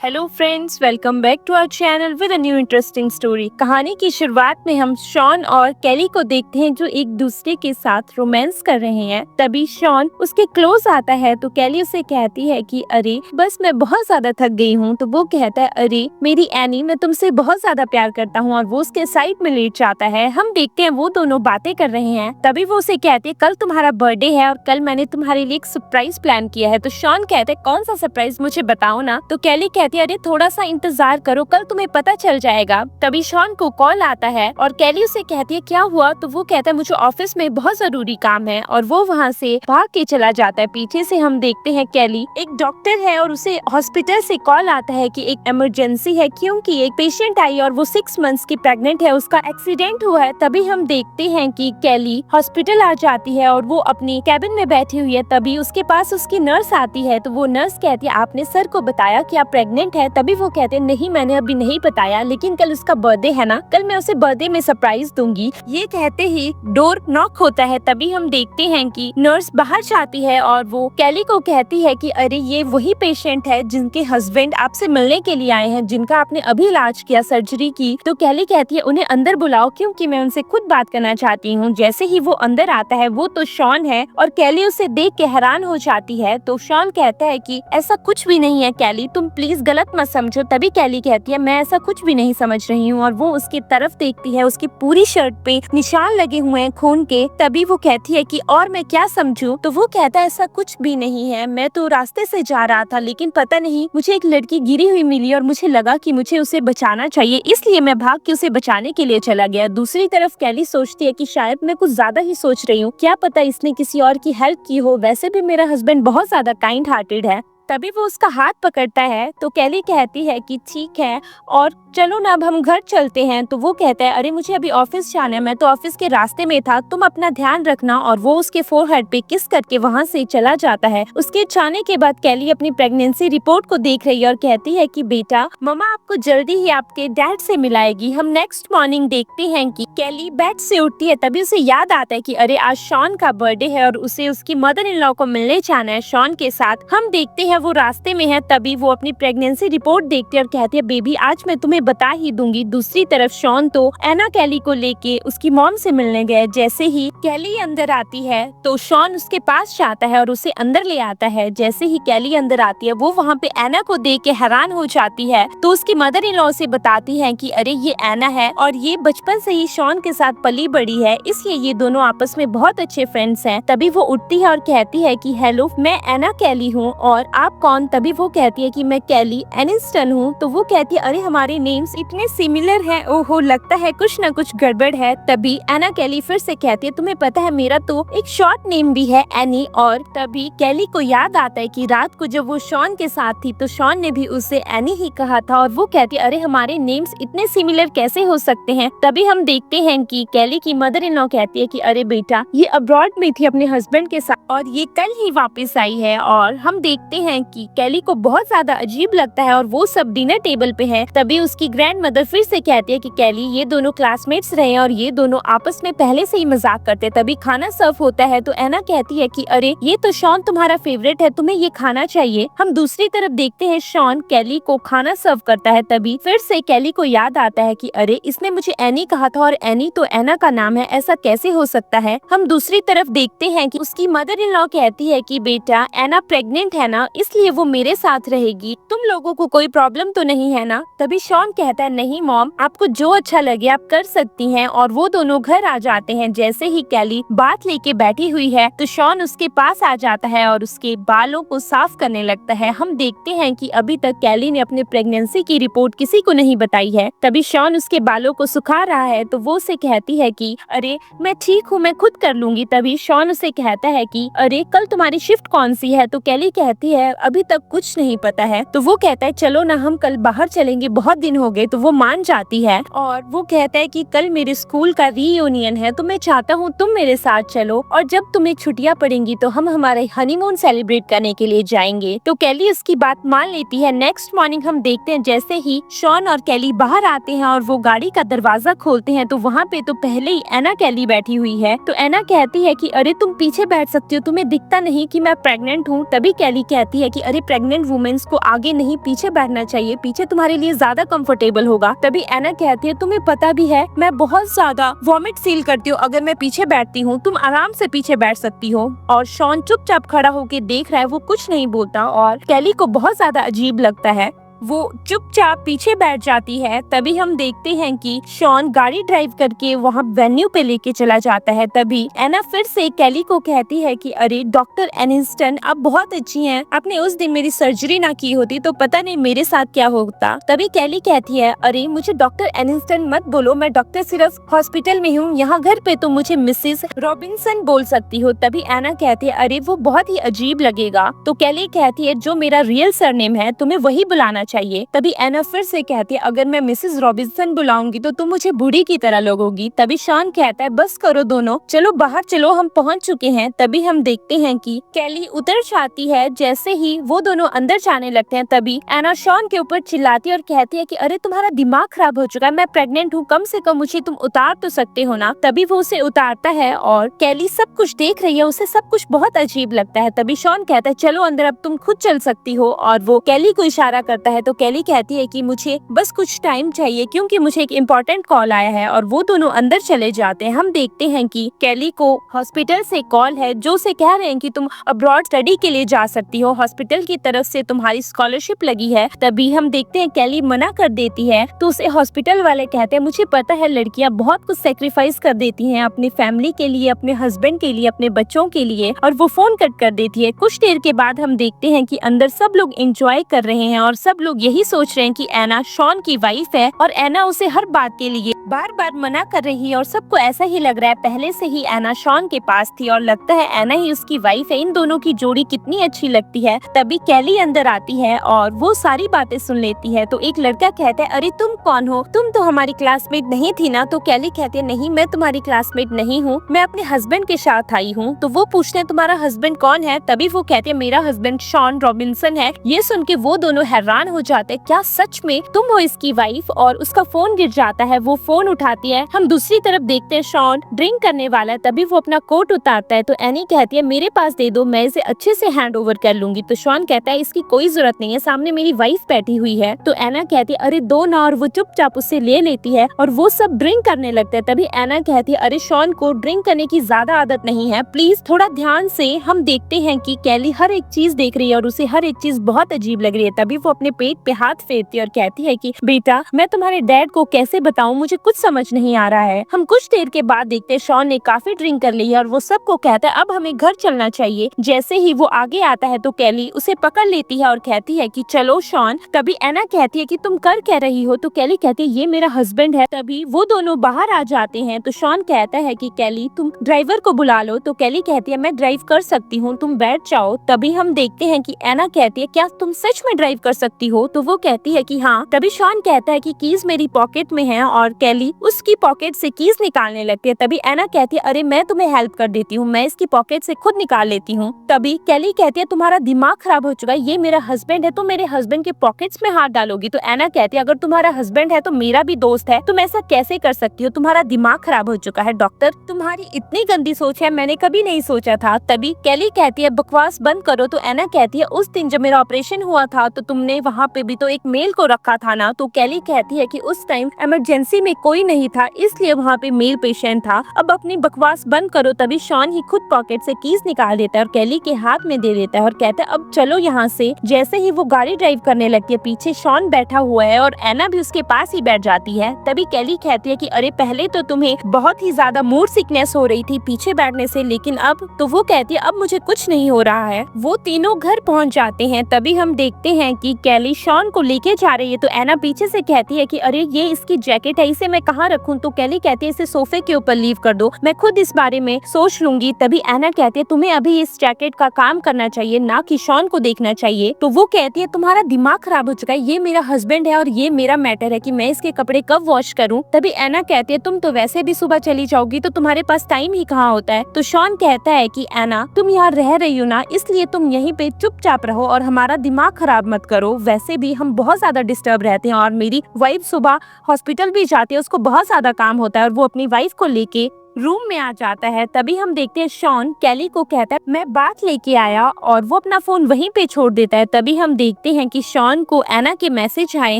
Hello friends, welcome back to our channel with a new interesting story. कहानी की शुरुआत में हम शॉन और कैली को देखते हैं जो एक दूसरे के साथ रोमांस कर रहे हैं। तभी शॉन उसके क्लोज आता है तो कैली उसे कहती है कि अरे बस मैं बहुत ज्यादा थक गई हूँ। तो वो कहता है अरे मेरी एनी, मैं तुमसे बहुत ज्यादा प्यार करता हूँ, और वो उसके साइड में लेट जाता है। हम देखते हैं वो दोनों बातें कर रहे हैं। तभी वो उसे कहते हैं कल तुम्हारा बर्थडे है और कल मैंने तुम्हारे लिए एक सरप्राइज प्लान किया है। तो शॉन कहते हैं कौन सा सरप्राइज, मुझे बताओ ना। तो कैली कहती है अरे थोड़ा सा इंतजार करो, कल तुम्हें पता चल जाएगा। तभी शॉन को कॉल आता है और कैली उसे कहती है क्या हुआ। तो वो कहता है मुझे ऑफिस में बहुत जरूरी काम है, और वो वहाँ से भाग के चला जाता है। पीछे से हम देखते हैं कैली एक डॉक्टर है और उसे हॉस्पिटल से कॉल आता है कि एक इमरजेंसी है, क्योंकि एक पेशेंट आई और वो 6 मंथ्स की प्रेग्नेंट है, उसका एक्सीडेंट हुआ है। तभी हम देखते हैं कि कैली हॉस्पिटल आ जाती है और वो अपनी कैबिन में बैठी हुई है। तभी उसके पास उसकी नर्स आती है। तो वो नर्स कहती है आपने सर को बताया कि आप प्रेग्नेंट है। तभी वो कहते हैं नहीं मैंने अभी नहीं बताया, लेकिन कल उसका बर्थडे है ना, कल मैं उसे बर्थडे में सरप्राइज दूंगी। ये कहते ही डोर नॉक होता है। तभी हम देखते हैं कि नर्स बाहर जाती है और वो कैली को कहती है कि अरे ये वही पेशेंट है जिनके हस्बैंड आपसे मिलने के लिए आए हैं, जिनका आपने अभी इलाज किया, सर्जरी की। तो कैली कहती है उन्हें अंदर बुलाओ, क्योंकि मैं उनसे खुद बात करना चाहती हूँ। जैसे ही वो अंदर आता है वो तो शॉन है और कैली उसे देख के हैरान हो जाती है। तो शॉन कहता है कि ऐसा कुछ भी नहीं है कैली, तुम प्लीज गलत मत समझो। तभी कैली कहती है मैं ऐसा कुछ भी नहीं समझ रही हूँ, और वो उसकी तरफ देखती है। उसकी पूरी शर्ट पे निशान लगे हुए हैं खून के। तभी वो कहती है कि और मैं क्या समझूं। तो वो कहता है ऐसा कुछ भी नहीं है, मैं तो रास्ते से जा रहा था, लेकिन पता नहीं मुझे एक लड़की गिरी हुई मिली और मुझे लगा कि मुझे उसे बचाना चाहिए, इसलिए मैं भाग के उसे बचाने के लिए चला गया। दूसरी तरफ कैली सोचती है कि शायद मैं कुछ ज्यादा ही सोच रही हूँ, क्या पता इसने किसी और की हेल्प की हो, वैसे भी मेरा हस्बैंड बहुत ज्यादा काइंड हार्टेड है। तभी वो उसका हाथ पकड़ता है। तो कैली कहती है कि ठीक है और चलो ना अब हम घर चलते हैं। तो वो कहता है अरे मुझे अभी ऑफिस जाना है, मैं तो ऑफिस के रास्ते में था, तुम अपना ध्यान रखना। और वो उसके फोरहेड पे किस करके वहाँ से चला जाता है। उसके जाने के बाद कैली अपनी प्रेगनेंसी रिपोर्ट को देख रही है और कहती है कि बेटा मम्मा आपको जल्दी ही आपके डैड से मिलाएगी। हम नेक्स्ट मॉर्निंग देखते हैं कि कैली बेड से उठती है। तभी उसे याद आता है कि अरे आज शॉन का बर्थडे है और उसे उसकी मदर इन लॉ को मिलने जाना है शॉन के साथ। हम देखते हैं वो रास्ते में है। तभी वो अपनी प्रेगनेंसी रिपोर्ट देखती है और कहती है बेबी आज मैं तुम्हें बता ही दूंगी। दूसरी तरफ शॉन तो एना कैली को लेके उसकी मॉम से मिलने गए। जैसे ही कैली अंदर आती है तो शॉन उसके पास जाता है और उसे अंदर ले आता है। जैसे ही कैली अंदर आती है वो वहाँ पे एना को देख के हैरान हो जाती है। तो उसकी मदर इन लॉ से बताती है कि अरे ये एना है और ये बचपन से ही शॉन के साथ पली बड़ी है, इसलिए ये दोनों आपस में बहुत अच्छे फ्रेंड्स हैं। तभी वो उठती है और कहती है कि हेलो मैं एना कैली हूँ और आप कौन। तभी वो कहती है कि मैं कैली एनिस्टन हूँ। तो वो कहती है अरे हमारे नेम्स इतने सिमिलर हैं, ओहो लगता है कुछ न कुछ गड़बड़ है। तभी एना कैली फिर से कहती है तुम्हें पता है मेरा तो एक शॉर्ट नेम भी है एनी। और तभी कैली को याद आता है कि रात को जब वो शॉन के साथ थी तो शॉन ने भी उसे एनी ही कहा था। और वो कहती है अरे हमारे नेम्स इतने सिमिलर कैसे हो सकते हैं। तभी हम देखते हैं कि कैली की मदर इन लॉ कहती है कि अरे बेटा ये अब्रॉड में थी अपने हस्बैंड के साथ और ये कल ही वापस आई है। और हम देखते हैं कि कैली को बहुत ज्यादा अजीब लगता है और वो सब डिनर टेबल पे है। तभी उसकी ग्रैंड मदर फिर से कहती है कि कैली ये दोनों क्लासमेट्स रहे और ये दोनों आपस में पहले से ही मजाक करते। तभी खाना सर्व होता है तो एना कहती है कि अरे ये तो शॉन तुम्हारा फेवरेट है, तुम्हें ये खाना चाहिए। हम दूसरी तरफ देखते हैं शॉन कैली को खाना सर्व करता है। तभी फिर से कैली को याद आता है कि अरे इसने मुझे एनी कहा था और एनी तो एना का नाम है, ऐसा कैसे हो सकता है। हम दूसरी तरफ देखते हैं कि उसकी मदर इन लॉ कहती है कि बेटा एना प्रेग्नेंट है ना, इसलिए वो मेरे साथ रहेगी, तुम लोगों को कोई प्रॉब्लम तो नहीं है ना। तभी शॉन कहता है नहीं मॉम आपको जो अच्छा लगे आप कर सकती हैं। और वो दोनों घर आ जाते हैं। जैसे ही कैली बात लेके बैठी हुई है तो शॉन उसके पास आ जाता है और उसके बालों को साफ करने लगता है। हम देखते हैं कि अभी तक कैली ने अपनी प्रेगनेंसी की रिपोर्ट किसी को नहीं बताई है। तभी शॉन उसके बालों को सुखा रहा है तो वो उसे कहती है कि अरे मैं ठीक हूँ, मैं खुद कर लूंगी। तभी शॉन उसे कहता है कि अरे कल तुम्हारी शिफ्ट कौन सी है। तो कैली कहती है अभी तक कुछ नहीं पता है। तो वो कहता है चलो ना हम कल बाहर चलेंगे, बहुत दिन हो गए। तो वो मान जाती है और वो कहता है कि कल मेरे स्कूल का रीयूनियन है तो मैं चाहता हूँ तुम मेरे साथ चलो, और जब तुम्हें छुट्टियाँ पड़ेंगी तो हम हमारे हनीमून सेलिब्रेट करने के लिए जाएंगे। तो कैली उसकी बात मान लेती है। नेक्स्ट मॉर्निंग हम देखते हैं जैसे ही शॉन और कैली बाहर आते हैं और वो गाड़ी का दरवाजा खोलते हैं तो वहाँ पे तो पहले ही एना कैली बैठी हुई है। तो एना कहती है कि अरे तुम पीछे बैठ सकती हो, तुम्हें दिखता नहीं कि मैं प्रेग्नेंट हूँ। तभी कैली कहती है कि अरे प्रेग्नेंट वुमेन्स को आगे नहीं पीछे बैठना चाहिए, पीछे तुम्हारे लिए ज्यादा कंफर्टेबल होगा। तभी एना कहती है तुम्हें पता भी है मैं बहुत ज्यादा वॉमिट फील करती हूँ अगर मैं पीछे बैठती हूँ, तुम आराम से पीछे बैठ सकती हो। और शॉन चुपचाप खड़ा होकर देख रहा है, वो कुछ नहीं बोलता और कैली को बहुत ज्यादा अजीब लगता है, वो चुपचाप पीछे बैठ जाती है। तभी हम देखते हैं कि शॉन गाड़ी ड्राइव करके वहाँ वेन्यू पे लेके चला जाता है। तभी एना फिर से कैली को कहती है कि अरे डॉक्टर एनिस्टन आप बहुत अच्छी हैं, आपने उस दिन मेरी सर्जरी ना की होती तो पता नहीं मेरे साथ क्या होता। तभी कैली कहती है अरे मुझे डॉक्टर एनिस्टन मत बोलो, मैं डॉक्टर सिर्फ हॉस्पिटल में हूँ, यहाँ घर पे तो मुझे मिसेस रॉबिन्सन बोल सकती हो। तभी एना कहती है अरे वो बहुत ही अजीब लगेगा। तो कैली कहती है जो मेरा रियल सरनेम है तुम्हें वही बुलाना चाहिए। तभी एना फिर से कहती है अगर मैं मिसेस रॉबिन्सन बुलाऊंगी तो तुम मुझे बूढ़ी की तरह लगोगी। तभी शॉन कहता है बस करो दोनों, चलो बाहर चलो, हम पहुंच चुके हैं। तभी हम देखते हैं कि कैली उतर जाती है। जैसे ही वो दोनों अंदर जाने लगते हैं तभी एना शॉन के ऊपर चिल्लाती है और कहती है कि अरे तुम्हारा दिमाग खराब हो चुका है, मैं प्रेग्नेंट हूँ, कम से कम मुझे तुम उतार तो सकते हो ना। तभी वो उसे उतारता है और कैली सब कुछ देख रही है, उसे सब कुछ बहुत अजीब लगता है। तभी शॉन कहता है चलो अंदर, अब तुम खुद चल सकती हो। और वो कैली को इशारा करता है तो कैली कहती है कि मुझे बस कुछ टाइम चाहिए क्योंकि मुझे एक इम्पोर्टेंट कॉल आया है। और वो दोनों अंदर चले जाते हैं। हम देखते हैं कि कैली को हॉस्पिटल से कॉल है जो उसे कह रहे हैं कि तुम अब्रॉड स्टडी के लिए जा सकती हो, हॉस्पिटल की तरफ से तुम्हारी स्कॉलरशिप लगी है। तभी हम देखते हैं कैली मना कर देती है तो उसे हॉस्पिटल वाले कहते हैं मुझे पता है लड़कियां बहुत कुछ सेक्रीफाइस कर देती हैं अपनी फैमिली के लिए, अपने हस्बैंड के लिए, अपने बच्चों के लिए। और वो फोन कट कर देती है। कुछ देर के बाद हम देखते हैं कि अंदर सब लोग एंजॉय कर रहे हैं और सब लोग यही सोच रहे हैं कि एना शॉन की वाइफ है और एना उसे हर बात के लिए बार बार मना कर रही है। और सबको ऐसा ही लग रहा है पहले से ही एना शॉन के पास थी और लगता है एना ही उसकी वाइफ है। इन दोनों की जोड़ी कितनी अच्छी लगती है। तभी कैली अंदर आती है और वो सारी बातें सुन लेती है। तो एक लड़का कहता है अरे तुम कौन हो, तुम तो हमारी क्लासमेट नहीं थी ना। तो कैली कहती है नहीं मैं तुम्हारी क्लासमेट नहीं हूँ, मैं अपने हस्बैंड के साथ आई हूँ। तो वो पूछते हैं तुम्हारा हस्बैंड कौन है। तभी वो कहते हैं मेरा हस्बैंड शॉन रॉबिन्सन है। ये सुन के वो दोनों हैरान हो जाते हैं, क्या सच में तुम हो इसकी वाइफ। और उसका फोन गिर जाता है, वो फोन उठाती है। हम दूसरी तरफ देखते हैं शॉन ड्रिंक करने वाला है। तभी वो अपना कोट उतारता है तो एनी कहती है मेरे पास दे दो, मैं इसे अच्छे से हैंड ओवर कर लूंगी। तो शॉन कहता है इसकी कोई जरूरत नहीं है, सामने मेरी वाइफ बैठी हुई है। तो एना कहती है अरे दो ना, और वो चुपचाप उससे ले लेती है और वो सब ड्रिंक करने लगते हैं। तभी एना कहती है अरे शॉन को ड्रिंक करने की ज्यादा आदत नहीं है, प्लीज थोड़ा ध्यान से। हम देखते हैं कि कैली हर एक चीज देख रही है और उसे हर एक चीज बहुत अजीब लग रही है। तभी वो अपने पेट पे हाथ फेरती है और कहती है कि बेटा मैं तुम्हारे डैड को कैसे बताऊं, मुझे कुछ समझ नहीं आ रहा है। हम कुछ देर के बाद देखते हैं शॉन ने काफी ड्रिंक कर ली है और वो सबको कहता है अब हमें घर चलना चाहिए। जैसे ही वो आगे आता है तो कैली उसे पकड़ लेती है और कहती है कि चलो शॉन। तभी एना कहती है कि तुम कर क्या रही हो। तो कैली कहती है ये मेरा हस्बैंड है। तभी वो दोनों बाहर आ जाते हैं तो शॉन कहता है कि कैली तुम ड्राइवर को बुला लो। तो कैली कहती है मैं ड्राइव कर सकती हूँ, तुम बैठ जाओ। तभी हम देखते हैं कि एना कहती है क्या तुम सच में ड्राइव कर सकती हो। तो वो कहती है कि हाँ। तभी शॉन कहता है कि कीज मेरी पॉकेट में है और कैली उसकी पॉकेट से कीज निकालने लगती है। तभी एना कहती है अरे मैं तुम्हें हेल्प कर देती हूँ, मैं इसकी पॉकेट से खुद निकाल लेती हूँ। तभी कैली कहती है तुम्हारा दिमाग खराब हो चुका है, ये मेरा हस्बैंड है, तुम मेरे हस्बैंड के पॉकेट्स में हाथ डालोगी। तो एना कहती है अगर तुम्हारा हस्बैंड है तो मेरा भी दोस्त है, तुम ऐसा कैसे कर सकती हो, तुम्हारा दिमाग खराब हो चुका है डॉक्टर, तुम्हारी इतनी गंदी सोच है, मैंने कभी नहीं सोचा था। तभी कैली कहती है बकवास बंद करो। तो एना कहती है उस दिन जब मेरा ऑपरेशन हुआ था तो तुमने वहाँ पे भी तो एक मेल को रखा था ना। तो कैली कहती है कि उस टाइम इमरजेंसी में कोई नहीं था इसलिए वहाँ पे मेल पेशेंट था, अब अपनी बकवास बंद करो। तभी शॉन ही खुद पॉकेट से कीज निकाल देता है और कैली के हाथ में दे देता है और कहता है अब चलो यहाँ से। जैसे ही वो गाड़ी ड्राइव करने लगती है पीछे शॉन बैठा हुआ है और एना भी उसके पास ही बैठ जाती है। तभी कैली कहती है कि अरे पहले तो तुम्हें बहुत ही ज्यादा मूड सिकनेस हो रही थी पीछे बैठने से, लेकिन अब तो वो कहती है अब मुझे कुछ नहीं हो रहा है। वो तीनों घर पहुँच जाते हैं। तभी हम देखते हैं कि कैली शॉन को लेके जा रही है तो एना पीछे से कहती है कि अरे ये इसकी जैकेट है, इसे मैं कहाँ रखूं। तो कैली कहती है इसे सोफे के ऊपर लीव कर दो, मैं खुद इस बारे में सोच लूंगी। तभी एना कहती है तुम्हें अभी इस जैकेट का काम करना चाहिए, ना कि शॉन को देखना चाहिए। तो वो कहती है तुम्हारा दिमाग खराब हो चुका है, ये मेरा हस्बैंड है और ये मेरा मैटर है कि मैं इसके कपड़े कब वॉश करूं। तभी एना कहती है तुम तो वैसे भी सुबह चली जाओगी तो तुम्हारे पास टाइम ही कहाँ होता है। तो शॉन कहता है कि एना तुम यहाँ रह रही हो ना, इसलिए तुम यहीं पे चुपचाप रहो और हमारा दिमाग खराब मत करो। वैसे भी हम बहुत ज्यादा डिस्टर्ब रहते हैं और मेरी वाइफ सुबह हॉस्पिटल भी जाती है, उसको बहुत ज्यादा काम होता है और वो अपनी वाइफ को लेके रूम में आ जाता है। तभी हम देखते हैं शॉन कैली को कहता है मैं बात लेके आया, और वो अपना फोन वहीं पे छोड़ देता है। तभी हम देखते हैं कि शॉन को एना के मैसेज आए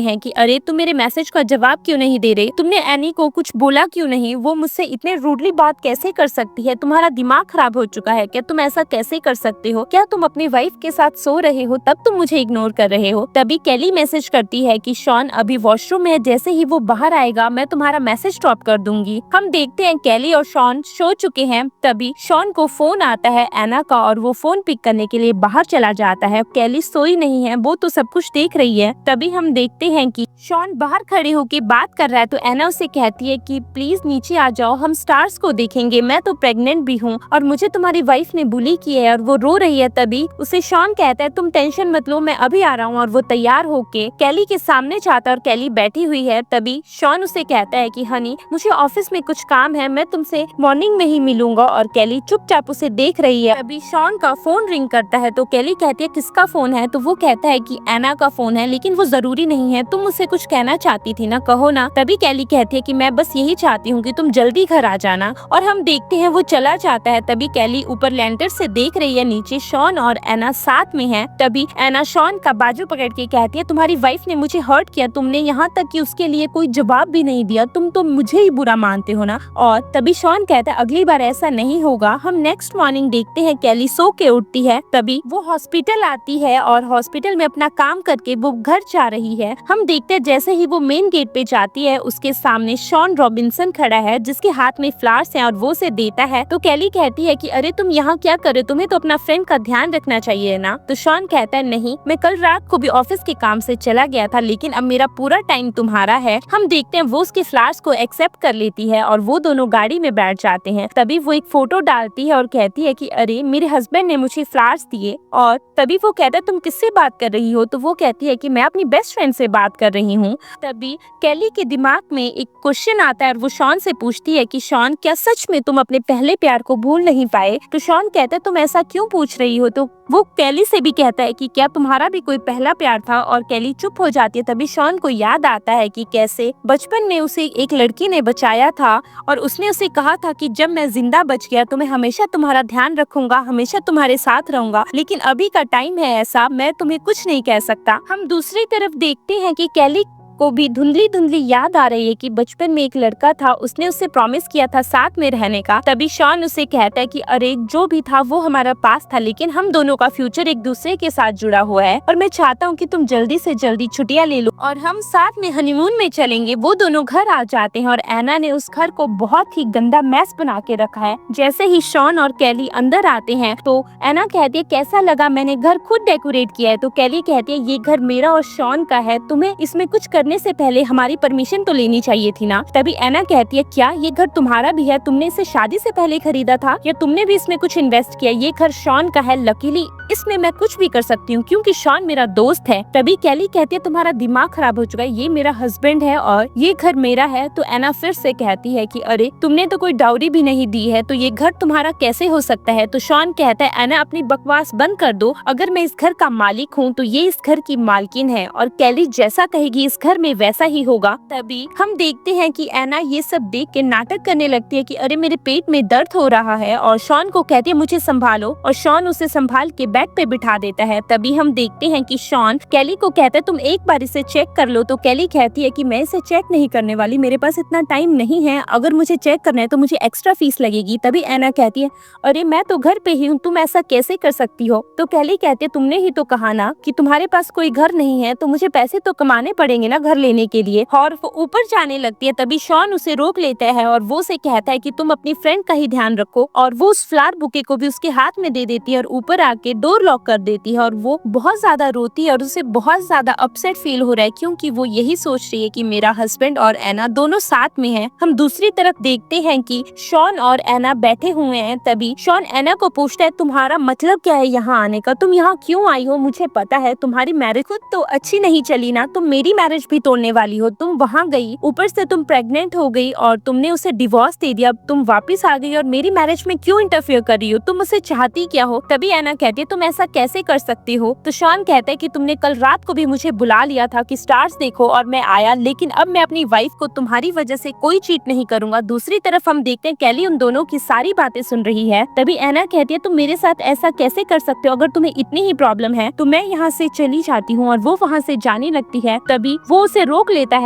हैं कि अरे तुम मेरे मैसेज का जवाब क्यों नहीं दे रहे, तुमने एनी को कुछ बोला क्यों नहीं, वो मुझसे इतने रूडली बात कैसे कर सकती है, तुम्हारा दिमाग खराब हो चुका है क्या, तुम ऐसा कैसे कर सकते हो, क्या तुम अपनी वाइफ के साथ सो रहे हो तब तुम मुझे इग्नोर कर रहे हो। तभी कैली मैसेज करती है कि शॉन अभी वॉशरूम में है, जैसे ही वो बाहर आएगा मैं तुम्हारा मैसेज ड्रॉप कर दूंगी। हम देखते हैं कैली और शॉन सो चुके हैं। तभी शॉन को फोन आता है एना का, और वो फोन पिक करने के लिए बाहर चला जाता है। कैली सोई नहीं है, वो तो सब कुछ देख रही है। तभी हम देखते हैं कि शॉन बाहर खड़े होके बात कर रहा है, तो एना उसे कहती है कि प्लीज नीचे आ जाओ, हम स्टार्स को देखेंगे, मैं तो प्रेग्नेंट भी हूँ और मुझे तुम्हारी वाइफ ने बुली की है, और वो रो रही है। तभी उसे शॉन कहता है तुम टेंशन मत लो, मैं अभी आ रहा हूँ, और वो तैयार होके कैली के सामने जाता है और कैली बैठी हुई है। तभी शॉन उसे कहता है कि हनी मुझे ऑफिस में कुछ काम है, मैं तुमसे मॉर्निंग में ही मिलूंगा, और कैली चुपचाप उसे देख रही है। तभी शॉन का फोन रिंग करता है, तो कैली कहती है किसका फोन है, तो वो कहता है कि एना का फोन है, लेकिन वो जरूरी नहीं है, तुम मुझसे कुछ कहना चाहती थी ना, कहो ना। तभी कैली कहती है कि मैं बस यही चाहती हूँ कि तुम जल्दी घर आ जाना, और हम देखते हैं वो चला जाता है। तभी कैली ऊपर लैंटर से देख रही है, नीचे शॉन और एना साथ में है। तभी एना शॉन का बाजू पकड़ के कहती है तुम्हारी वाइफ ने मुझे हर्ट किया, तुमने यहाँ तक कि उसके लिए कोई जवाब भी नहीं दिया, तुम तो मुझे ही बुरा मानते हो ना। और तभी शॉन कहता है अगली बार ऐसा नहीं होगा। हम नेक्स्ट मॉर्निंग देखते हैं कैली सो के उठती है। तभी वो हॉस्पिटल आती है, और हॉस्पिटल में अपना काम करके वो घर जा रही है। हम देखते हैं जैसे ही वो मेन गेट पे जाती है, उसके सामने शॉन रॉबिन्सन खड़ा है, जिसके हाथ में फ्लावर्स हैं, और वो उसे देता है। तो कैली कहती है कि अरे तुम यहाँ क्या कर रहे हो, तुम्हें तो अपना फ्रेंड का ध्यान रखना चाहिए ना। तो शॉन कहता है नहीं, मैं कल रात को भी ऑफिस के काम से चला गया था, लेकिन अब मेरा पूरा टाइम तुम्हारा है। हम देखते हैं वो उसके फ्लावर्स को एक्सेप्ट कर लेती है, और वो दोनों गाड़ी में बैठ जाते हैं। तभी वो एक फोटो डालती है और कहती है कि अरे मेरे हस्बैंड ने मुझे फ्लावर्स दिए। और तभी वो कहता है तुम किससे बात कर रही हो, तो वो कहती है कि मैं अपनी बेस्ट फ्रेंड से बात कर रही हूँ। तभी कैली के दिमाग में एक क्वेश्चन आता है, और वो शॉन से पूछती है कि शॉन क्या सच में तुम अपने पहले प्यार को भूल नहीं पाए। तो शॉन कहता है तुम ऐसा क्यों पूछ रही हो। तो वो कैली से भी कहता है कि क्या तुम्हारा भी कोई पहला प्यार था, और कैली चुप हो जाती है। तभी शॉन को याद आता है कि कैसे बचपन में उसे एक लड़की ने बचाया था, और उसने उसे कहा था कि जब मैं जिंदा बच गया तो मैं हमेशा तुम्हारा ध्यान रखूंगा, हमेशा तुम्हारे साथ रहूंगा, लेकिन अभी का टाइम है ऐसा, मैं तुम्हें कुछ नहीं कह सकता। हम दूसरी तरफ देखते हैं कि कैली को भी धुंधली धुंधली याद आ रही है कि बचपन में एक लड़का था, उसने उससे प्रॉमिस किया था साथ में रहने का। तभी शॉन उसे कहता है कि अरे जो भी था वो हमारा पास था, लेकिन हम दोनों का फ्यूचर एक दूसरे के साथ जुड़ा हुआ है, और मैं चाहता हूँ कि तुम जल्दी से जल्दी छुट्टियां ले लो और हम साथ में हनीमून में चलेंगे। वो दोनों घर आ जाते हैं, और एना ने उस घर को बहुत ही गंदा मैस बना के रखा है। जैसे ही शॉन और कैली अंदर आते हैं, तो एना कहती है कैसा लगा, मैंने घर खुद डेकोरेट किया है। तो कैली कहती है ये घर मेरा और शॉन का है, तुम्हें इसमें कुछ करने से पहले हमारी परमिशन तो लेनी चाहिए थी ना। तभी एना कहती है क्या ये घर तुम्हारा भी है, तुमने इसे शादी से पहले खरीदा था, या तुमने भी इसमें कुछ इन्वेस्ट किया। ये घर शॉन का है, लकीली इसमें मैं कुछ भी कर सकती हूँ क्योंकि शॉन मेरा दोस्त है। तभी कैली कहती है तुम्हारा दिमाग खराब हो चुका है, ये मेरा हस्बैंड है और ये घर मेरा है। तो एना फिर से कहती है कि अरे तुमने तो कोई डाउरी भी नहीं दी है, तो ये घर तुम्हारा कैसे हो सकता है। तो शॉन कहता है एना अपनी बकवास बंद कर दो, अगर मैं इस घर का मालिक हूँ तो ये इस घर की मालकिन है, और कैली जैसा कहेगी इस घर में वैसा ही होगा। तभी हम देखते हैं कि एना ये सब देख के नाटक करने लगती है कि अरे मेरे पेट में दर्द हो रहा है, और शॉन को कहती है मुझे संभालो, और शॉन उसे संभाल के बेड पे बिठा देता है। तभी हम देखते हैं कि शॉन कैली को कहता है तुम एक बार इसे चेक कर लो। तो कैली कहती है कि मैं इसे चेक नहीं करने वाली, मेरे पास इतना टाइम नहीं है, अगर मुझे चेक करना है तो मुझे एक्स्ट्रा फीस लगेगी। तभी एना कहती है अरे मैं तो घर पे ही हूँ, तुम ऐसा कैसे कर सकती हो। तो कैली कहती है तुमने ही तो कहा ना कि तुम्हारे पास कोई घर नहीं है, तो मुझे पैसे तो कमाने पड़ेंगे ना घर लेने के लिए। और वो ऊपर जाने लगती है, तभी शॉन उसे रोक लेता है और वो उसे कहता है कि तुम अपनी फ्रेंड का ही ध्यान रखो, और वो उस फ्लावर बुके को भी उसके हाथ में दे देती है और ऊपर आके डोर लॉक कर देती है। और वो बहुत ज्यादा रोती है और उसे बहुत ज्यादा अपसेट फील हो रहा है, क्योंकि वो यही सोच रही है कि मेरा हस्बैंड और एना दोनों साथ में हैं। हम दूसरी तरफ देखते हैं कि शॉन और एना बैठे हुए हैं। तभी शॉन एना को पूछता है तुम्हारा मतलब क्या है यहाँ आने का, तुम यहाँ क्यों आई हो। मुझे पता है तुम्हारी मैरिज खुद तो अच्छी नहीं चली ना, तुम मेरी मैरिज भी तोड़ने वाली हो। तुम वहाँ गई, ऊपर से तुम प्रेग्नेंट हो गई और तुमने उसे डिवोर्स दे दिया। तुम वापस आ गई और मेरी मैरिज में क्यों इंटरफेयर कर रही हो? तुम उसे चाहती क्या हो? तभी एना कहती है तुम ऐसा कैसे कर सकती हो? तो शॉन कहता है कि तुमने कल रात को भी मुझे बुला लिया था कि स्टार्स देखो और मैं आया, लेकिन अब मैं अपनी वाइफ को तुम्हारी वजह से कोई चीट नहीं करूंगा। दूसरी तरफ हम देखते हैं कैली उन दोनों की सारी बातें सुन रही है। तभी एना कहती है तुम मेरे साथ ऐसा कैसे कर सकते हो? अगर तुम्हें इतनी ही प्रॉब्लम है तो मैं यहाँ से चली जाती हूँ। और वो वहाँ से जाने लगती है। तभी वो उसे रोक लेता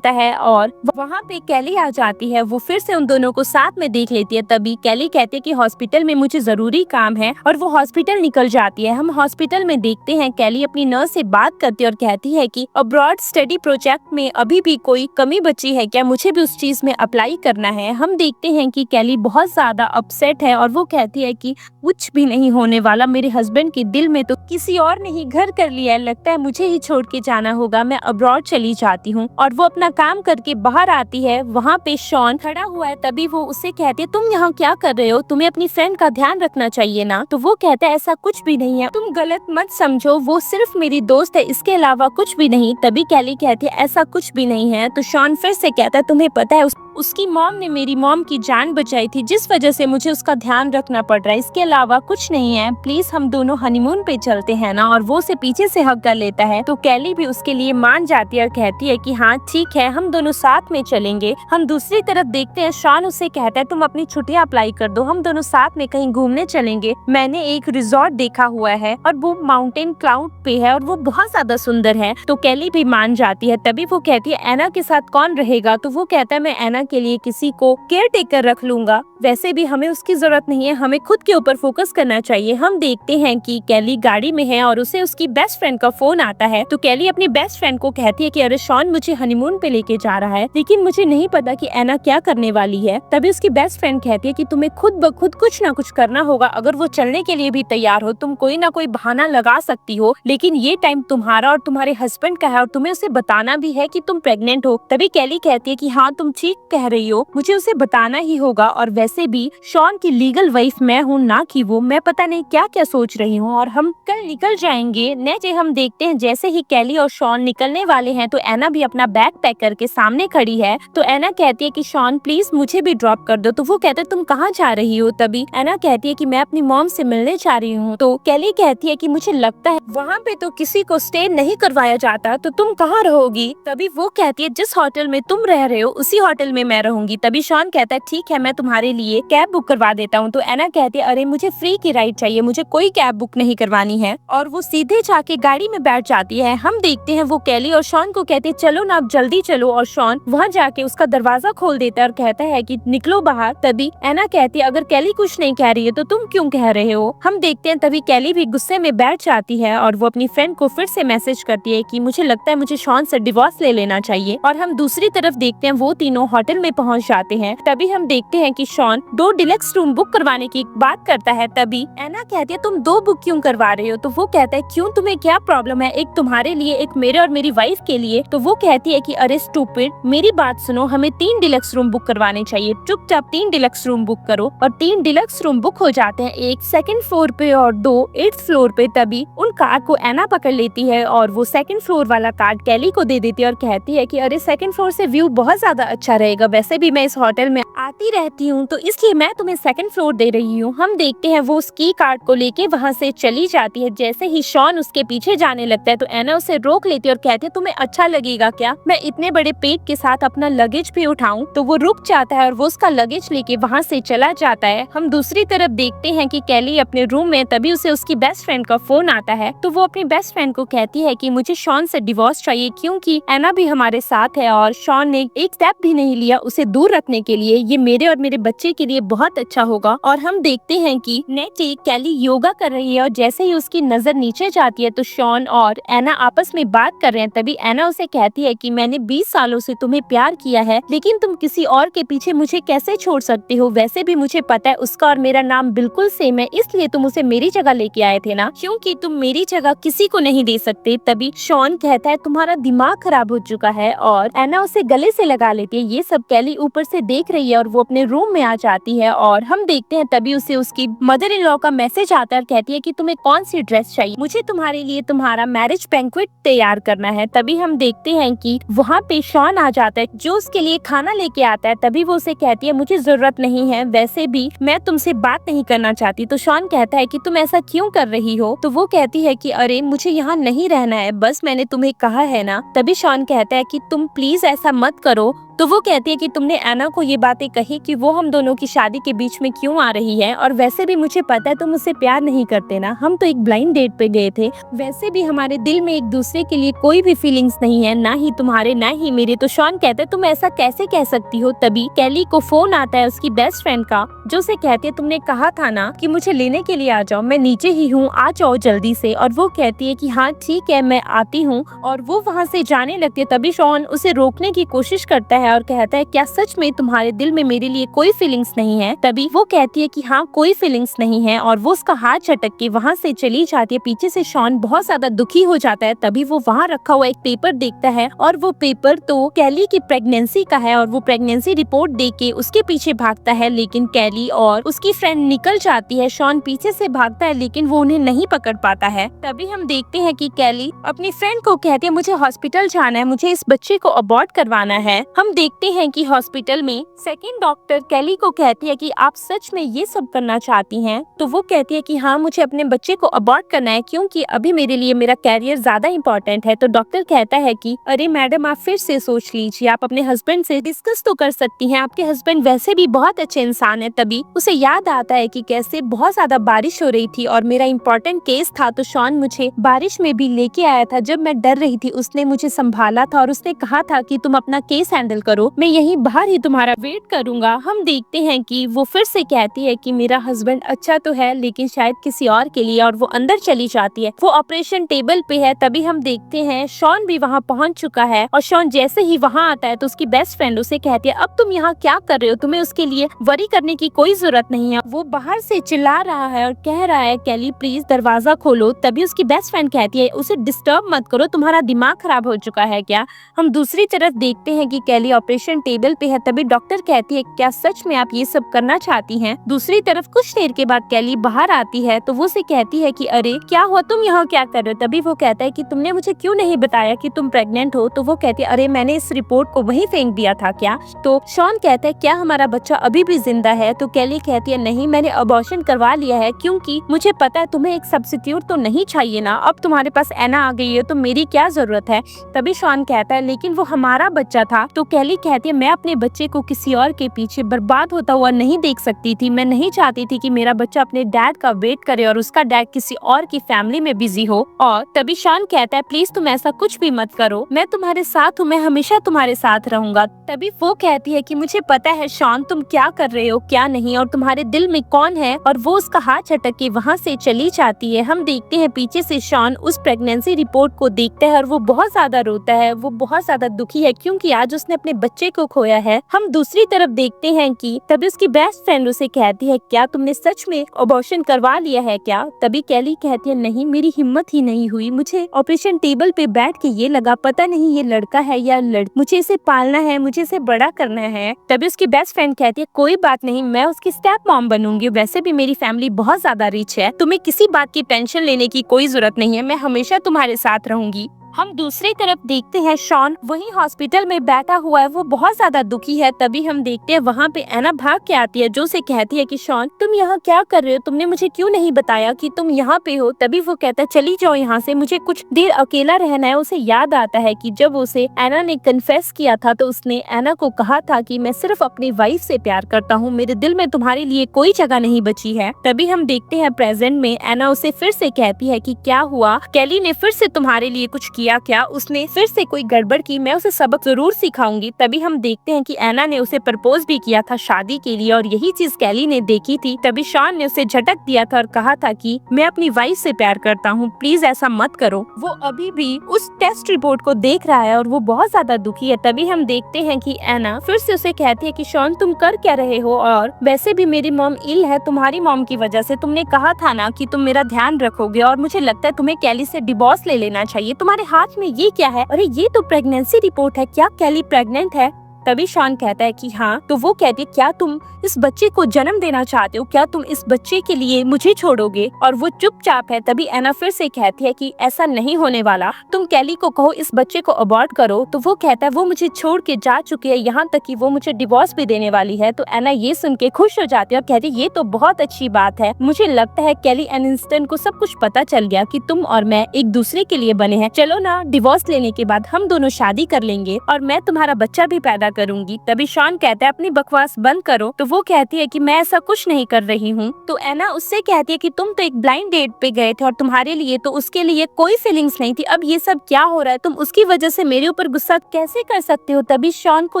है और वहाँ पे कैली आ जाती है। वो फिर से उन दोनों को साथ में देख लेती है। तभी कैली कहती है कि हॉस्पिटल में मुझे जरूरी काम है और वो हॉस्पिटल निकल जाती है। हम हॉस्पिटल में देखते हैं कैली अपनी नर्स से बात करती है और कहती है कि अब्रॉड स्टडी प्रोजेक्ट में अभी भी कोई कमी बची है क्या? मुझे भी उस चीज में अप्लाई करना है। हम देखते हैं कि कैली बहुत ज्यादा अपसेट है और वो कहती है कि कुछ भी नहीं होने वाला। मेरे हस्बैंड के दिल में तो किसी और ने ही घर कर लिया है। लगता है मुझे ही छोड़ के जाना होगा। मैं अब्रॉड चली जाती हूँ। और वो अपना काम करके बाहर आती है। वहाँ पे शॉन खड़ा हुआ है। तभी वो उसे कहती है तुम यहाँ क्या कर रहे हो? तुम्हें अपनी फ्रेंड का ध्यान रखना चाहिए ना। तो वो कहता है ऐसा कुछ भी नहीं है, तुम गलत मत समझो, वो सिर्फ मेरी दोस्त है, इसके अलावा कुछ भी नहीं। तभी कैली कहती है ऐसा कुछ भी नहीं है। तो शॉन फिर से कहता है तुम्हें पता है उसकी मॉम ने मेरी मॉम की जान बचाई थी, जिस वजह से मुझे उसका ध्यान रखना पड़ रहा है। इसके अलावा कुछ नहीं है, प्लीज हम दोनों हनीमून पे चलते हैं ना। और वो उसे पीछे से हक कर लेता है। तो कैली भी उसके लिए मान जाती है और कहती है कि हाँ ठीक है, हम दोनों साथ में चलेंगे। हम दूसरी तरफ देखते हैं शॉन उसे कहता है तुम अपनी छुट्टियां अप्लाई कर दो, हम दोनों साथ में कहीं घूमने चलेंगे। मैंने एक रिजॉर्ट देखा हुआ है और वो माउंटेन क्लाउड पे है और वो बहुत ज्यादा सुंदर है। तो कैली भी मान जाती है। तभी वो कहती है एना के साथ कौन रहेगा? तो वो कहता है मैं एना के लिए किसी को केयर टेकर रख लूंगा। वैसे भी हमें उसकी जरूरत नहीं है, हमें खुद के ऊपर फोकस करना चाहिए। हम देखते हैं कि कैली गाड़ी में है और उसे उसकी बेस्ट फ्रेंड का फोन आता है। तो कैली अपनी बेस्ट फ्रेंड को कहती है कि अरे शॉन मुझे हनीमून पे लेके जा रहा है, लेकिन मुझे नहीं पता कि एना क्या करने वाली है। तभी उसकी बेस्ट फ्रेंड कहती है कि तुम्हें खुद ब खुद कुछ ना कुछ करना होगा। अगर वो चलने के लिए भी तैयार हो, तुम कोई ना कोई बहाना लगा सकती हो, लेकिन ये टाइम तुम्हारा और तुम्हारे हस्बैंड का है और तुम्हें उसे बताना भी है कि तुम प्रेग्नेंट हो। तभी कैली कहती है कि हाँ तुम ठीक कह रही हो, मुझे उसे बताना ही होगा। और वैसे भी शॉन की लीगल वाइफ मैं हूँ, ना कि वो। मैं पता नहीं क्या क्या सोच रही हूँ। और हम कल निकल जाएंगे। नेक्स्ट डे हम देखते हैं जैसे ही कैली और शॉन निकलने वाले हैं तो एना भी अपना बैग पैक करके सामने खड़ी है। तो एना कहती है कि शॉन प्लीज मुझे भी ड्रॉप कर दो। तो वो कहता है तुम कहाँ जा रही हो? तभी एना कहती है कि मैं अपनी मॉम से मिलने जा रही हूँ। तो कैली कहती है कि मुझे लगता है वहाँ पे तो किसी को स्टे नहीं करवाया जाता, तो तुम कहाँ रहोगी? तभी वो कहती है जिस होटल में तुम रह रहे हो उसी होटल में मैं रहूंगी। तभी शॉन कहता है ठीक है, मैं तुम्हारे लिए कैब बुक करवा देता हूँ। तो एना कहती है अरे मुझे फ्री की राइड चाहिए, मुझे कोई कैब बुक नहीं करवानी है। और वो सीधे जाके गाड़ी में बैठ जाती है। हम देखते हैं वो कैली और शॉन को कहती है चलो ना, अब जल्दी चलो। और शॉन वहाँ जाके उसका दरवाजा खोल देता है और कहता है कि निकलो बाहर। तभी एना कहती है अगर कैली कुछ नहीं कह रही है तो तुम क्यों कह रहे हो? हम देखते हैं तभी कैली भी गुस्से में बैठ जाती है और वो अपनी फ्रेंड को फिर से मैसेज करती है कि मुझे लगता है मुझे शॉन से डिवोर्स ले लेना चाहिए। और हम दूसरी तरफ देखते हैं वो तीनों होटल में पहुँच जाते हैं। तभी हम देखते हैं कि शॉन 2 डिलक्स रूम बुक करवाने की बात करता है। तभी एना कहती है तुम 2 बुक क्यों करवा रहे हो? तो वो कहता है क्यों, तुम्हें क्या प्रॉब्लम है? एक तुम्हारे लिए, एक मेरे और मेरी वाइफ के लिए। तो वो कहती है कि अरे स्टूपिड, मेरी बात सुनो, हमें 3 डिलक्स रूम बुक करवाने चाहिए। चुपचाप 3 डिलक्स रूम बुक करो। और 3 डिलक्स रूम बुक हो जाते हैं, एक 2nd फ्लोर पे और 2 8th फ्लोर पे। तभी उन कार्ड को एना पकड़ लेती है और वो 2nd फ्लोर वाला कार्ड कैली को दे देती है और कहती है कि अरे 2nd फ्लोर से व्यू बहुत ज्यादा अच्छा रहेगा, वैसे भी मैं इस होटल में आती रहती हूँ तो इसलिए मैं तुम्हें 2nd फ्लोर दे रही हूँ। हम देखते हैं वो उस की कार्ड को लेके वहाँ से चली जाती है। जैसे ही शॉन उसके पीछे जाने लगता है तो एना उसे रोक लेती है और कहती है तुम्हें अच्छा लगेगा क्या मैं इतने बड़े पेट के साथ अपना लगेज भी उठाऊं? तो वो रुक जाता है और वो उसका लगेज लेके वहाँ से चला जाता है। हम दूसरी तरफ देखते हैं कि कैली अपने रूम में, तभी उसे उसकी बेस्ट फ्रेंड का फोन आता है। तो वो अपनी बेस्ट फ्रेंड को कहती है कि मुझे शॉन से डिवोर्स चाहिए, क्योंकि एना भी हमारे साथ है और शॉन ने एक स्टेप भी नहीं लिया उसे दूर रखने के लिए। ये मेरे और मेरे बच्चे के लिए बहुत अच्छा होगा। और हम देखते हैं कि नेक्स्ट डे कैली योगा कर रही है और जैसे ही उसकी नजर नीचे जाती है तो शॉन और एना आपस में बात कर रहे हैं। तभी एना उसे कहती है कि मैंने 20 सालों से तुम्हें प्यार किया है, लेकिन तुम किसी और के पीछे मुझे कैसे छोड़ सकते हो? वैसे भी मुझे पता है उसका और मेरा नाम बिल्कुल सेम है, इसलिए तुम उसे मेरी जगह लेके आए थे ना, क्योंकि तुम मेरी जगह किसी को नहीं दे सकते। तभी शॉन कहता है तुम्हारा दिमाग खराब हो चुका है, और एना उसे गले से लगा लेती है। ये सब कैली ऊपर से देख रही है और वो अपने रूम में आ जाती है, और हम देखते हैं तभी उसे उसकी मदर इन लॉ का मैसेज आता है और कहती है कि तुम्हें कौन सी ड्रेस चाहिए, मुझे तुम्हारे लिए तुम्हारा मैरिज बैंक्वेट तैयार करना है। तभी हम देखते हैं कि वहाँ पे शॉन आ जाता है जो उसके लिए खाना लेके आता है। तभी वो उसे कहती है मुझे जरूरत नहीं है, वैसे भी मैं तुमसे बात नहीं करना चाहती। तो शॉन कहता है कि तुम ऐसा क्यों कर रही हो? तो वो कहती है कि अरे मुझे यहाँ नहीं रहना है, बस मैंने तुम्हें कहा है ना। तभी शॉन कहता है कि तुम प्लीज ऐसा मत करो। तो वो कहती है कि तुमने एना को ये बातें कही कि वो हम दोनों की शादी के बीच में क्यों आ रही है, और वैसे भी मुझे पता है तुम उससे प्यार नहीं करते ना, हम तो एक ब्लाइंड डेट पे गए थे, वैसे भी हमारे दिल में एक दूसरे के लिए कोई भी फीलिंग्स नहीं है, ना ही तुम्हारे ना ही मेरे। तो शॉन कहता है तुम ऐसा कैसे कह सकती हो? तभी कैली को फोन आता है उसकी बेस्ट फ्रेंड का, जो उसे कहती है तुमने कहा था ना कि मुझे लेने के लिए आ जाओ, मैं नीचे ही हूँ, आ जाओ जल्दी से। और वो कहती है कि हाँ ठीक है मैं आती हूँ, और वो वहाँ से जाने लगती है। तभी शॉन उसे रोकने की कोशिश करता है और कहता है क्या सच में तुम्हारे दिल में मेरे लिए कोई फीलिंग्स नहीं है? तभी वो कहती है कि हाँ कोई फीलिंग्स नहीं है, और वो उसका हाथ झटक के वहाँ से चली जाती है। पीछे से शॉन बहुत ज्यादा दुखी हो जाता है। तभी वो वहाँ रखा हुआ एक पेपर देखता है, और वो पेपर तो कैली की प्रेगनेंसी का है, और वो प्रेगनेंसी रिपोर्ट देख के उसके पीछे भागता है, लेकिन कैली और उसकी फ्रेंड निकल जाती है। शॉन पीछे से भागता है लेकिन वो उन्हें नहीं पकड़ पाता है। तभी हम देखते हैं कि कैली अपनी फ्रेंड को कहती है मुझे हॉस्पिटल जाना है, मुझे इस बच्चे को अबॉर्ट करवाना है। हम देखते हैं कि हॉस्पिटल में सेकंड डॉक्टर कैली को कहती है कि आप सच में ये सब करना चाहती हैं? तो वो कहती है कि हाँ मुझे अपने बच्चे को अबॉर्ट करना है, क्योंकि अभी मेरे लिए मेरा कैरियर ज्यादा इम्पोर्टेंट है। तो डॉक्टर कहता है कि अरे मैडम आप फिर से सोच लीजिए, आप अपने हस्बैंड से डिस्कस तो कर सकती हैं, आपके हस्बैंड वैसे भी बहुत अच्छे इंसान है। तभी उसे याद आता है कि कैसे बहुत ज्यादा बारिश हो रही थी और मेरा इम्पोर्टेंट केस था, तो शॉन मुझे बारिश में भी लेके आया था, जब मैं डर रही थी उसने मुझे संभाला था और उसने कहा था कि तुम अपना केस हैंडल करो, मैं यहीं बाहर ही तुम्हारा वेट करूंगा। हम देखते हैं कि वो फिर से कहती है कि मेरा हस्बैंड अच्छा तो है लेकिन शायद किसी और के लिए, और वो अंदर चली जाती है। वो ऑपरेशन टेबल पे है। तभी हम देखते हैं शॉन भी वहाँ पहुँच चुका है, और शॉन जैसे ही वहाँ आता है तो उसकी बेस्ट फ्रेंड उसे कहती है अब तुम यहाँ क्या कर रहे हो, तुम्हें उसके लिए वरी करने की कोई जरूरत नहीं है। वो बाहर से चिल्ला रहा है और कह रहा है कैली प्लीज दरवाजा खोलो। तभी उसकी बेस्ट फ्रेंड कहती है उसे डिस्टर्ब मत करो, तुम्हारा दिमाग खराब हो चुका है क्या? हम दूसरी तरफ देखते हैं कि कैली ऑपरेशन टेबल पे है। तभी डॉक्टर कहती है क्या सच में आप ये सब करना चाहती हैं? दूसरी तरफ कुछ देर के बाद कैली बाहर आती है, तो वो उसे कहती है कि अरे क्या हुआ, तुम यहाँ क्या कर रहे हो? तभी वो कहता है कि तुमने मुझे क्यों नहीं बताया कि तुम प्रेग्नेंट हो? तो वो कहती है अरे मैंने इस रिपोर्ट को वहीं फेंक दिया था क्या? तो शॉन कहता है क्या हमारा बच्चा अभी भी जिंदा है? तो कैली कहती है नहीं, मैंने अबॉर्शन करवा लिया है, क्योंकि मुझे पता है तुम्हें एक सब्स्टिट्यूट तो नहीं चाहिए ना, अब तुम्हारे पास एना आ गई है तो मेरी क्या जरूरत है? तभी शॉन कहता है लेकिन वो हमारा बच्चा था। तो कैली कहती है मैं अपने बच्चे को किसी और के पीछे बर्बाद होता हुआ नहीं देख सकती थी, मैं नहीं चाहती थी कि मेरा बच्चा अपने डैड का वेट करे और उसका डैड किसी और की फैमिली में बिजी हो। और तभी शॉन कहता है प्लीज तुम ऐसा कुछ भी मत करो, मैं तुम्हारे साथ हूँ, मैं हमेशा तुम्हारे साथ रहूंगा। तभी वो कहती है कि मुझे पता है शॉन तुम क्या कर रहे हो क्या नहीं, और तुम्हारे दिल में कौन है, और वो उसका हाथ झटक के वहाँ से चली जाती है। हम देखते हैं पीछे से शॉन उस प्रेगनेंसी रिपोर्ट को देखता है और वो बहुत ज्यादा रोता है, वो बहुत ज्यादा दुखी है क्योंकि आज उसने अपने बच्चे को खोया है। हम दूसरी तरफ देखते हैं कि तभी उसकी बेस्ट फ्रेंड उसे कहती है क्या तुमने सच में अबॉर्शन करवा लिया है क्या? तभी कैली कहती है नहीं, मेरी हिम्मत ही नहीं हुई, मुझे ऑपरेशन टेबल पे बैठ के ये लगा पता नहीं ये लड़का है या मुझे इसे पालना है, मुझे इसे बड़ा करना है। तभी उसकी बेस्ट फ्रेंड कहती है कोई बात नहीं, मैं उसकी स्टेप मॉम बनूंगी, वैसे भी मेरी फैमिली बहुत ज्यादा रिच है, तुम्हें किसी बात की टेंशन लेने की कोई जरूरत नहीं है, मैं हमेशा तुम्हारे साथ रहूंगी। हम दूसरी तरफ देखते हैं शॉन वहीं हॉस्पिटल में बैठा हुआ है, वो बहुत ज्यादा दुखी है। तभी हम देखते हैं वहाँ पे एना भाग के आती है जो उसे कहती है कि शॉन तुम यहाँ क्या कर रहे हो, तुमने मुझे क्यों नहीं बताया कि तुम यहाँ पे हो? तभी वो कहता है चली जाओ यहाँ से, मुझे कुछ देर अकेला रहना है। उसे याद आता है कि जब उसे एना ने कन्फेस किया था तो उसने एना को कहा था कि मैं सिर्फ अपनी वाइफ से प्यार करता हूँ, मेरे दिल में तुम्हारे लिए कोई जगह नहीं बची है। तभी हम देखते हैं प्रेजेंट में एना उसे फिर से कहती है कि क्या हुआ, कैली ने फिर से तुम्हारे लिए कुछ किया क्या, उसने फिर से कोई गड़बड़ की, मैं उसे सबक जरूर सिखाऊंगी। तभी हम देखते हैं कि एना ने उसे प्रपोज भी किया था शादी के लिए और यही चीज कैली ने देखी थी। तभी शॉन ने उसे झटक दिया था और कहा था कि मैं अपनी वाइफ से प्यार करता हूँ, प्लीज ऐसा मत करो। वो अभी भी उस टेस्ट रिपोर्ट को देख रहा है और वो बहुत ज्यादा दुखी है। तभी हम देखते हैं कि एना फिर से उसे कहती है कि शॉन तुम कर क्या रहे हो, और वैसे भी मेरी मॉम इल है तुम्हारी मॉम की वजह से। तुमने कहा था ना कि तुम मेरा ध्यान रखोगे और मुझे लगता है तुम्हें कैली से डिवोर्स ले लेना चाहिए। तुम्हारे हाथ में ये क्या है? अरे ये तो प्रेगनेंसी रिपोर्ट है, क्या कैली प्रेग्नेंट है? तभी शॉन कहता है कि हाँ। तो वो कहती है क्या तुम इस बच्चे को जन्म देना चाहते हो? क्या तुम इस बच्चे के लिए मुझे छोड़ोगे? और वो चुपचाप है। तभी एना फिर से कहती है कि ऐसा नहीं होने वाला, तुम कैली को कहो इस बच्चे को अबॉर्ट करो। तो वो कहता है वो मुझे छोड़ के जा चुकी है, यहाँ तक कि वो मुझे डिवोर्स भी देने वाली है। तो एना ये सुन के खुश हो जाती है और कहती है ये तो बहुत अच्छी बात है। मुझे लगता है कैली एनिस्टन को सब कुछ पता चल गया कि तुम और मैं एक दूसरे के लिए बने हैं। चलो ना, डिवोर्स लेने के बाद हम दोनों शादी कर लेंगे और मैं तुम्हारा बच्चा भी पैदा करूंगी। तभी शॉन कहता है अपनी बकवास बंद करो। तो वो कहती है कि मैं ऐसा कुछ नहीं कर रही हूँ। तो एना उससे कहती है कि तुम तो एक ब्लाइंड डेट पे गए थे और तुम्हारे लिए तो उसके लिए कोई फीलिंग्स नहीं थी। अब ये सब क्या हो रहा है? तुम उसकी वजह से मेरे ऊपर गुस्सा कैसे कर सकते हो? तभी शॉन को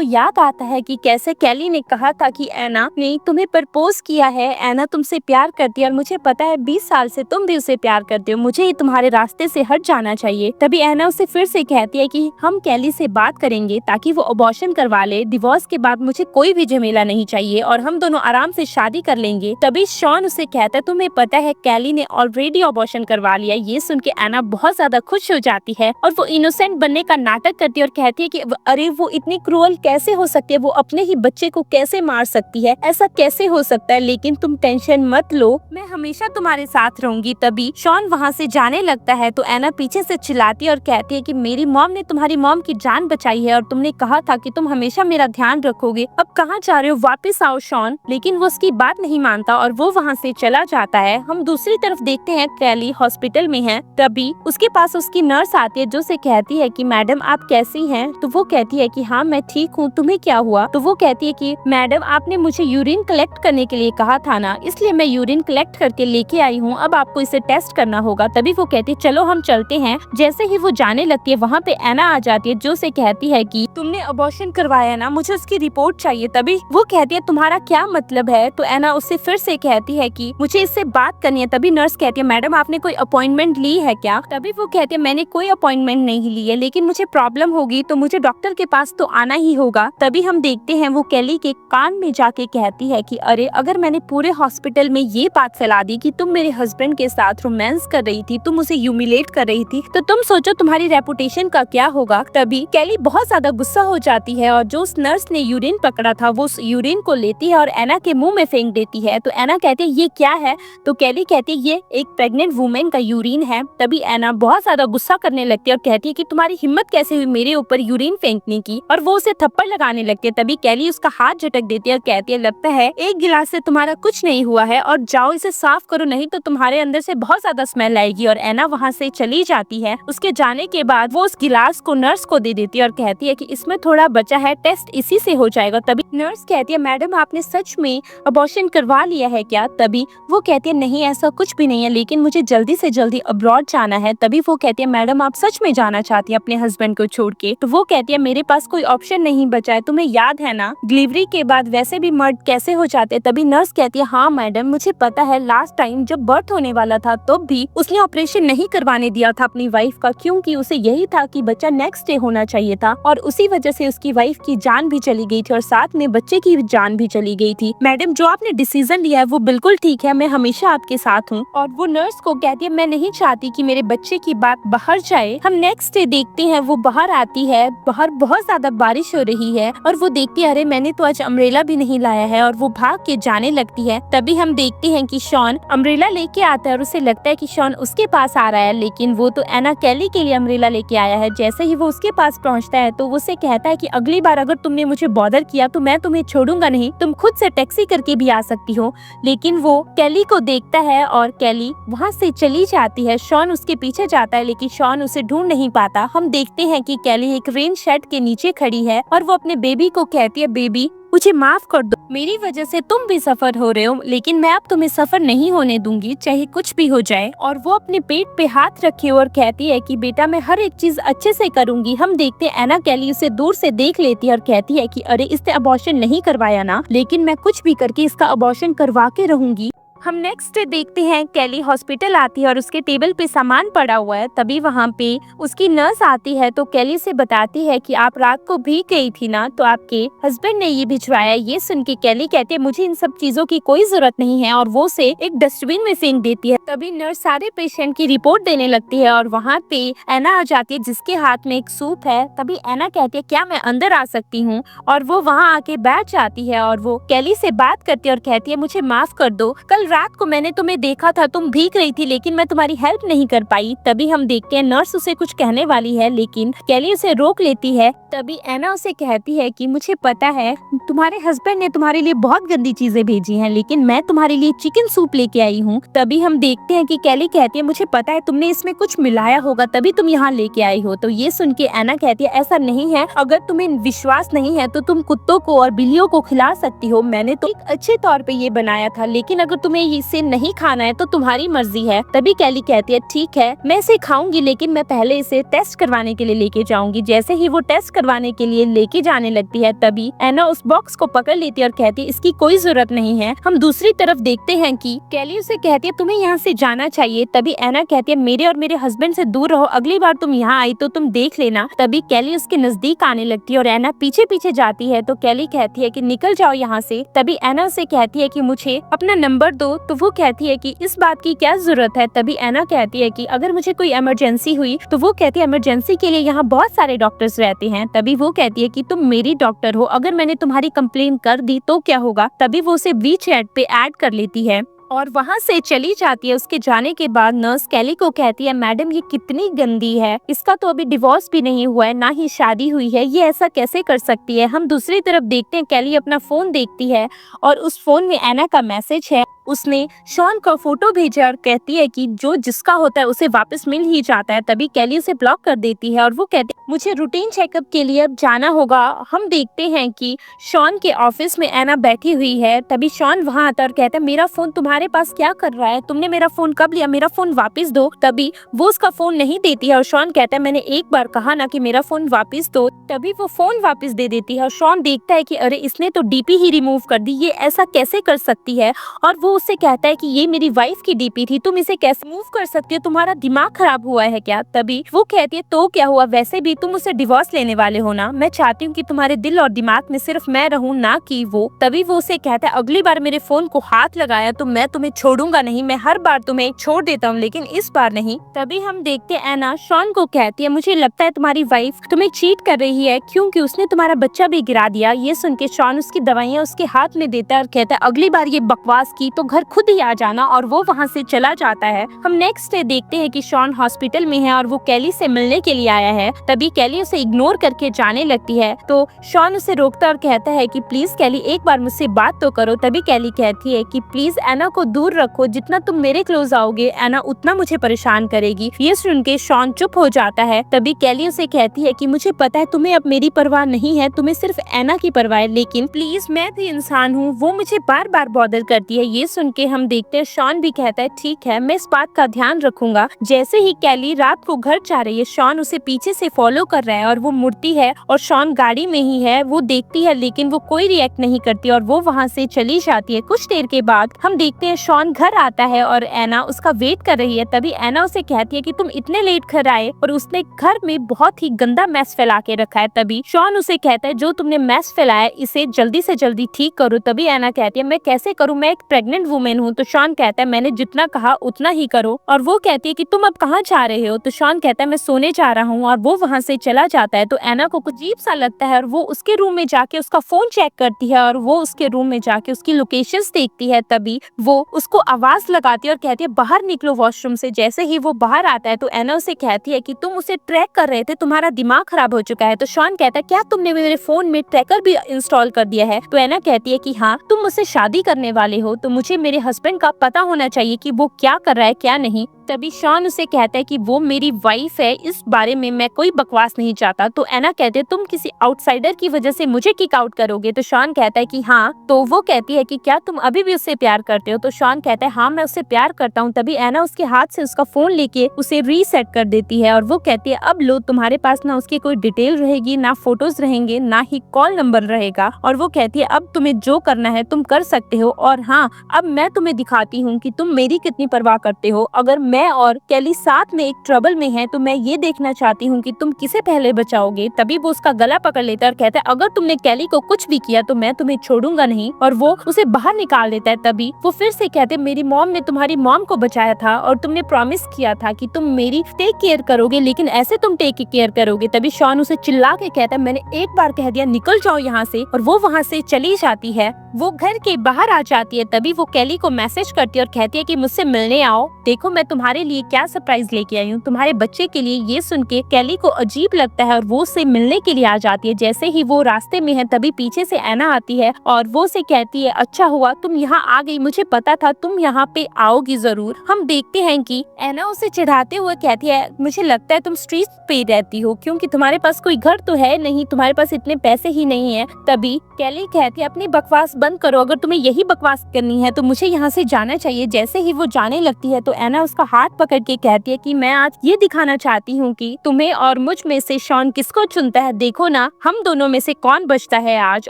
याद आता है कि कैसे कैली ने कहा था कि एना ने तुम्हें प्रपोज किया है, एना तुमसे प्यार करती है और मुझे पता है 20 साल से तुम भी उसे प्यार करते हो, मुझे ही तुम्हारे रास्ते से हट जाना चाहिए। तभी एना उसे फिर से कहती है कि हम कैली से बात करेंगे ताकि वो अबॉर्शन करवा ले, डिवोर्स के बाद मुझे कोई भी झमेला नहीं चाहिए और हम दोनों आराम से शादी कर लेंगे। तभी शॉन उसे कहता है तुम्हें पता है कैली ने ऑलरेडी अबॉर्शन करवा लिया। ये सुन के एना बहुत ज्यादा खुश हो जाती है और वो इनोसेंट बनने का नाटक करती है और कहती है कि अरे वो इतनी क्रूअल कैसे हो सकती है, वो अपने ही बच्चे को कैसे मार सकती है, ऐसा कैसे हो सकता है? लेकिन तुम टेंशन मत लो, मैं हमेशा तुम्हारे साथ रहूंगी। तभी शॉन वहाँ से जाने लगता है तो एना पीछे से चिल्लाती है और कहती है कि मेरी मॉम ने तुम्हारी मॉम की जान बचाई है और तुमने कहा था कि तुम हमेशा मेरा ध्यान रखोगे, अब कहाँ जा रहे हो? वापस आओ शॉन। लेकिन वो उसकी बात नहीं मानता और वो वहाँ से चला जाता है। हम दूसरी तरफ देखते हैं कैली हॉस्पिटल में है। तभी उसके पास उसकी नर्स आती है जो से कहती है कि मैडम आप कैसी हैं? तो वो कहती है कि हाँ मैं ठीक हूँ, तुम्हें क्या हुआ? तो वो कहती है कि मैडम आपने मुझे यूरिन कलेक्ट करने के लिए कहा था ना, इसलिए मैं यूरिन कलेक्ट करके लेके आई हूँ, अब आपको इसे टेस्ट करना होगा। तभी वो कहती है चलो हम चलते हैं। जैसे ही वो जाने लगती है वहाँ पे एना आ जाती है जो से कहती है कि तुमने अबॉर्शन करवाया ना, मुझे उसकी रिपोर्ट चाहिए। तभी वो कहती है तुम्हारा क्या मतलब है? तो एना उससे फिर से कहती है कि मुझे इससे बात करनी है। तभी नर्स कहती है मैडम आपने कोई अपॉइंटमेंट ली है क्या? तभी वो कहती है मैंने कोई अपॉइंटमेंट नहीं ली है, लेकिन मुझे प्रॉब्लम होगी तो मुझे डॉक्टर के पास तो आना ही होगा। तभी हम देखते हैं वो कैली के कान में जाके कहती है कि अरे अगर मैंने पूरे हॉस्पिटल में ये बात फैला दी कि तुम मेरे हस्बैंड के साथ रोमांस कर रही थी, तुम उसे ह्यूमिलेट कर रही थी, तो तुम सोचो तुम्हारी रेपुटेशन का क्या होगा। तभी कैली बहुत ज्यादा गुस्सा हो जाती है और जो उस नर्स ने यूरिन पकड़ा था वो उस यूरिन को लेती है और एना के मुंह में फेंक देती है। तो एना कहती है ये क्या है? तो कैली कहती है ये एक प्रेग्नेंट वुमेन का यूरिन है। तभी एना बहुत ज्यादा गुस्सा करने लगती है और कहती है कि तुम्हारी हिम्मत कैसे हुई मेरे ऊपर यूरिन फेंकने की, और वो उसे थप्पड़ लगाने लगती है। तभी कैली उसका हाथ झटक देती है और कहती है लगता है एक गिलास से तुम्हारा कुछ नहीं हुआ है और जाओ इसे साफ करो, नहीं तो तुम्हारे अंदर से बहुत ज्यादा स्मेल आएगी। और एना वहाँ से चली जाती है। उसके जाने के बाद वो उस गिलास को नर्स को दे देती है और कहती है कि इसमें थोड़ा बचा है, टेस्ट इसी से हो जाएगा। तभी नर्स कहती है मैडम आपने सच में अबॉर्शन करवा लिया है क्या? तभी वो कहती है नहीं ऐसा कुछ भी नहीं है, लेकिन मुझे जल्दी से जल्दी अब्रॉड जाना है। तभी वो कहती है मैडम आप सच में जाना चाहती है अपने हस्बैंड को छोड़ के? तो वो कहती है मेरे पास कोई ऑप्शन नहीं बचा है, तुम्हें याद है ना डिलीवरी के बाद वैसे भी मर्द कैसे हो जाते हैं। तभी नर्स कहती है हाँ मैडम मुझे पता है, लास्ट टाइम जब बर्थ होने वाला था तो भी उसने ऑपरेशन नहीं करवाने दिया था अपनी वाइफ का, क्योंकि उसे यही था कि बच्चा नेक्स्ट डे होना चाहिए था, और उसी वजह से उसकी वाइफ की जान भी चली गई थी और साथ में बच्चे की जान भी चली गई थी। मैडम जो आपने डिसीजन लिया है वो बिल्कुल ठीक है, मैं हमेशा आपके साथ हूँ। और वो नर्स को कहती है मैं नहीं चाहती कि मेरे बच्चे की बात बाहर जाए। हम नेक्स्ट डे देखते हैं वो बाहर आती है, बाहर बहुत ज्यादा बारिश हो रही है और वो देखती है अरे मैंने तो आज अम्ब्रेला भी नहीं लाया है, और वो भाग के जाने लगती है। तभी हम देखते हैं कि शॉन अम्ब्रेला लेके आता है और उसे लगता है कि शॉन उसके पास आ रहा है, लेकिन वो तो एना कैली के लिए अम्ब्रेला लेके आया है। जैसे ही वो उसके पास पहुंचता है तो वो उसे कहता है कि अगली बार अगर तुमने मुझे बॉदर किया तो मैं तुम्हें छोड़ूंगा नहीं, तुम खुद से टैक्सी करके भी आ सकती हो। लेकिन वो कैली को देखता है और कैली वहाँ से चली जाती है। शॉन उसके पीछे जाता है लेकिन शॉन उसे ढूंढ नहीं पाता। हम देखते हैं कि कैली एक रेन शेड के नीचे खड़ी है और वो अपने बेबी को कहती है बेबी मुझे माफ कर दो, मेरी वजह से तुम भी सफर हो रहे हो, लेकिन मैं अब तुम्हें सफर नहीं होने दूंगी, चाहे कुछ भी हो जाए। और वो अपने पेट पे हाथ रखे और कहती है कि बेटा मैं हर एक चीज अच्छे से करूंगी। हम देखते हैं एना केली उसे दूर से देख लेती है और कहती है कि अरे इसने अबॉर्शन नहीं करवाया ना, लेकिन मैं कुछ भी करके इसका अबॉर्शन करवा के रहूंगी। हम नेक्स्ट डे देखते हैं केली हॉस्पिटल आती है और उसके टेबल पे सामान पड़ा हुआ है। तभी वहाँ पे उसकी नर्स आती है तो केली से बताती है कि आप रात को भीग गई थी ना, तो आपके हस्बैंड ने ये भिजवाया। ये सुन के केली कहती है मुझे इन सब चीजों की कोई जरूरत नहीं है और वो उसे एक डस्टबिन में फेंक देती है। तभी नर्स सारे पेशेंट की रिपोर्ट देने लगती है और वहाँ पे एना आ जाती है जिसके हाथ में एक सूप है। तभी एना कहती है क्या मैं अंदर आ सकती हूँ, और वो वहाँ आके बैठ जाती है और वो केली से बात करती है और कहती है मुझे माफ कर दो, कल रात को मैंने तुम्हें देखा था, तुम भीग रही थी लेकिन मैं तुम्हारी हेल्प नहीं कर पाई। तभी हम देखते हैं नर्स उसे कुछ कहने वाली है लेकिन केली उसे रोक लेती है। तभी एना उसे कहती है कि मुझे पता है तुम्हारे हस्बैंड ने तुम्हारे लिए बहुत गंदी चीजें भेजी हैं, लेकिन मैं तुम्हारे लिए चिकन सूप लेके आई हूँ। तभी हम देखते हैं कि केली कहती है मुझे पता है तुमने इसमें कुछ मिलाया होगा तभी तुम यहाँ लेके आई हो। तो ये सुन के एना कहती है ऐसा नहीं है, अगर तुम्हें विश्वास नहीं है तो तुम कुत्तों को और बिल्लियों को खिला सकती हो, मैंने तो एक अच्छे तौर पे ये बनाया था, लेकिन अगर तुम्हें इसे नहीं खाना है तो तुम्हारी मर्जी है। तभी केली कहती है ठीक है मैं इसे खाऊंगी, लेकिन मैं पहले इसे टेस्ट करवाने के लिए लेके जाऊंगी। जैसे ही वो टेस्ट करवाने के लिए लेके जाने लगती है तभी एना उस बॉक्स को पकड़ लेती है और कहती है इसकी कोई जरूरत नहीं है। हम दूसरी तरफ देखते हैं कि केली उसे कहती है तुम्हें यहाँ से जाना चाहिए। तभी एना कहती है मेरे और मेरे हस्बैंड से दूर रहो, अगली बार तुम यहाँ आई तो तुम देख लेना। तभी केली उसके नजदीक आने लगती है और एना पीछे पीछे जाती है तो केली कहती है कि निकल जाओ यहाँ से। तभी एना उसे कहती है कि मुझे अपना नंबर दो, तो वो कहती है कि इस बात की क्या जरूरत है। तभी एना कहती है कि अगर मुझे कोई इमरजेंसी हुई, तो वो कहती है इमरजेंसी के लिए यहाँ बहुत सारे डॉक्टर्स रहते हैं। तभी वो कहती है कि तुम मेरी डॉक्टर हो, अगर मैंने तुम्हारी कंप्लेन कर दी तो क्या होगा। तभी वो उसे वीचैट पे ऐड कर लेती है और वहाँ से चली जाती है। उसके जाने के बाद नर्स केली को कहती है मैडम ये कितनी गंदी है, इसका तो अभी डिवोर्स भी नहीं हुआ है, ना ही शादी हुई है, ये ऐसा कैसे कर सकती है। हम दूसरी तरफ देखते हैं केली अपना फोन देखती है और उस फोन में एना का मैसेज है। उसने शॉन का फोटो भेजा और कहती है कि जो जिसका होता है उसे वापस मिल ही जाता है। तभी केली उसे ब्लॉक कर देती है और वो कहती है मुझे रूटीन चेकअप के लिए अब जाना होगा। हम देखते हैं कि शॉन के ऑफिस में एना बैठी हुई है। तभी शॉन वहाँ आता और कहता है मेरा फोन तुम्हारे पास क्या कर रहा है, तुमने मेरा फोन कब लिया, मेरा फोन वापस दो। तभी वो उसका फोन नहीं देती है और शॉन कहता है मैंने एक बार कहा ना कि मेरा फोन वापस दो। तभी वो फोन वापस दे देती है और शॉन देखता है कि अरे इसने तो डीपी ही रिमूव कर दी, ये ऐसा कैसे कर सकती है। और वो उससे कहता है कि ये मेरी वाइफ की डीपी थी, तुम इसे कैसे मूव कर सकती हो, तुम्हारा दिमाग खराब हुआ है क्या। तभी वो कहती है तो क्या हुआ, वैसे भी तुम उसे डिवोर्स लेने वाले हो ना, मैं चाहती हूँ कि तुम्हारे दिल और दिमाग में सिर्फ मैं रहूँ ना कि वो। तभी वो उसे कहता है अगली बार मेरे फोन को हाथ लगाया तो मैं तुम्हें छोड़ूंगा नहीं, मैं हर बार तुम्हें छोड़ देता हूँ लेकिन इस बार नहीं। तभी हम देखते हैं एना शॉन को कहती है मुझे लगता है तुम्हारी वाइफ तुम्हें चीट कर रही है क्योंकि उसने तुम्हारा बच्चा भी गिरा दिया। ये सुन के शॉन उसकी दवाइयाँ उसके हाथ में देता है और कहता है अगली बार ये बकवास की तो घर खुद ही आ जाना, और वो वहाँ से चला जाता है। हम नेक्स्ट डे देखते हैं कि शॉन हॉस्पिटल में है और वो केली से मिलने के लिए आया है। तभी केली उसे इग्नोर करके जाने लगती है तो शॉन उसे रोकता और कहता है कि प्लीज केली एक बार मुझसे बात तो करो। तभी केली कहती है कि प्लीज एना को दूर रखो, जितना तुम मेरे क्लोज आओगे एना उतना मुझे परेशान करेगी। ये सुन के शॉन चुप हो जाता है। तभी केली उसे कहती है कि मुझे पता है तुम्हें अब मेरी परवाह नहीं है, तुम्हें सिर्फ एना की परवाह है, लेकिन प्लीज मैं भी इंसान हूँ, वो मुझे बार बार बॉदर करती है। ये सुन के हम देखते हैं शॉन भी कहता है ठीक है मैं इस बात का ध्यान रखूंगा। जैसे ही केली रात को घर जा रही है शॉन उसे पीछे से फॉलो कर रहा है और वो मुड़ती है और शॉन गाड़ी में ही है। वो देखती है लेकिन वो कोई रिएक्ट नहीं करती और वो वहाँ से चली जाती है। कुछ देर के बाद हम देखते हैं शॉन घर आता है और एना उसका वेट कर रही है। तभी एना उसे कहती है कि तुम इतने लेट घर आए और उसने घर में बहुत ही गंदा मैस फैला के रखा है। तभी शॉन उसे कहता है जो तुमने मैस फैलाया इसे जल्दी से जल्दी ठीक करो। तभी एना कहती है मैं कैसे करूँ, मैं एक प्रेग्नेंट वुमेन हूँ। तो शॉन कहता है मैंने जितना कहा उतना ही करो। और वो कहती है कि तुम अब कहाँ जा रहे हो। तो शॉन कहता है मैं सोने जा रहा हूँ और वो वहाँ से चला जाता है। तो एना को कुछ अजीब सा लगता है और वो उसके रूम में जाके उसका फोन चेक करती है और वो उसके रूम में जाके उसकी लोकेशंस देखती है। तभी वो उसको आवाज लगाती है और कहती है बाहर निकलो वॉशरूम से। जैसे ही वो बाहर आता है तो एना उसे कहती है कि तुम उसे ट्रैक कर रहे थे, तुम्हारा दिमाग खराब हो चुका है। तो शॉन कहता है क्या तुमने मेरे फोन में ट्रैकर भी इंस्टॉल कर दिया है। तो एना कहती है कि हाँ तुम मुझसे शादी करने वाले हो तो मुझे मेरे हस्बैंड का पता होना चाहिए कि वो क्या कर रहा है क्या नहीं। तभी शॉन उसे कहता है कि वो मेरी वाइफ है, इस बारे में मैं कोई बकवास नहीं चाहता। तो एना कहते है तुम किसी आउटसाइडर की वजह से मुझे किक आउट करोगे? तो शॉन कहता है कि हाँ। तो वो कहती है कि क्या तुम अभी भी उससे प्यार करते हो? तो शॉन कहता है हाँ, मैं उससे प्यार करता हूँ। तभी एना उसके हाथ से उसका फोन लेके उसे रीसेट कर देती है और वो कहती है अब लो, तुम्हारे पास ना उसकी कोई डिटेल रहेगी, ना फोटोज रहेंगे, ना ही कॉल नंबर रहेगा। और वो कहती है अब तुम्हें जो करना है तुम कर सकते हो, और हाँ, अब मैं तुम्हें दिखाती हूँ कि तुम मेरी कितनी परवाह करते हो। अगर मैं और कैली साथ में एक ट्रबल में है तो मैं ये देखना चाहती हूँ कि तुम किसे पहले बचाओगे। तभी वो उसका गला पकड़ लेता है और कहता है अगर तुमने कैली को कुछ भी किया तो मैं तुम्हें छोड़ूंगा नहीं, और वो उसे बाहर निकाल देता है। तभी वो फिर से कहते मेरी मॉम ने तुम्हारी मॉम को बचाया था और तुमने प्रॉमिस किया था कि तुम मेरी टेक केयर करोगे, लेकिन ऐसे तुम टेक केयर करोगे। तभी शॉन उसे चिल्ला के कहता है मैंने एक बार कह दिया, निकल जाओ यहाँ से, और वो वहाँ से चली जाती है। वो घर के बाहर आ जाती है। तभी वो कैली को मैसेज करती है और कहती है कि मुझसे मिलने आओ, देखो मैं तुम्हारे लिए क्या सरप्राइज लेके आई हूँ तुम्हारे बच्चे के लिए। ये सुन के कैली को अजीब लगता है और वो उससे मिलने के लिए आ जाती है। जैसे ही वो रास्ते में है तभी पीछे से एना आती है और वो उसे कहती है अच्छा हुआ तुम यहाँ आ गई, मुझे पता था तुम यहाँ पे आओगी जरूर। हम देखते हैं कि एना उसे चिढ़ाते हुए कहती है मुझे लगता है तुम स्ट्रीट पे रहती हो, क्योंकि तुम्हारे पास कोई घर तो है नहीं, तुम्हारे पास इतने पैसे ही नहीं है। तभी कैली कहती है अपनी बकवास बंद करो, अगर तुम्हें यही बकवास करनी है तो मुझे यहाँ से जाना चाहिए। जैसे ही वो जाने लगती है तो एना उसका हाथ पकड़ के कहती है कि मैं आज ये दिखाना चाहती हूँ कि तुम्हें और मुझ में से शॉन किसको चुनता है, देखो ना हम दोनों में से कौन बचता है आज।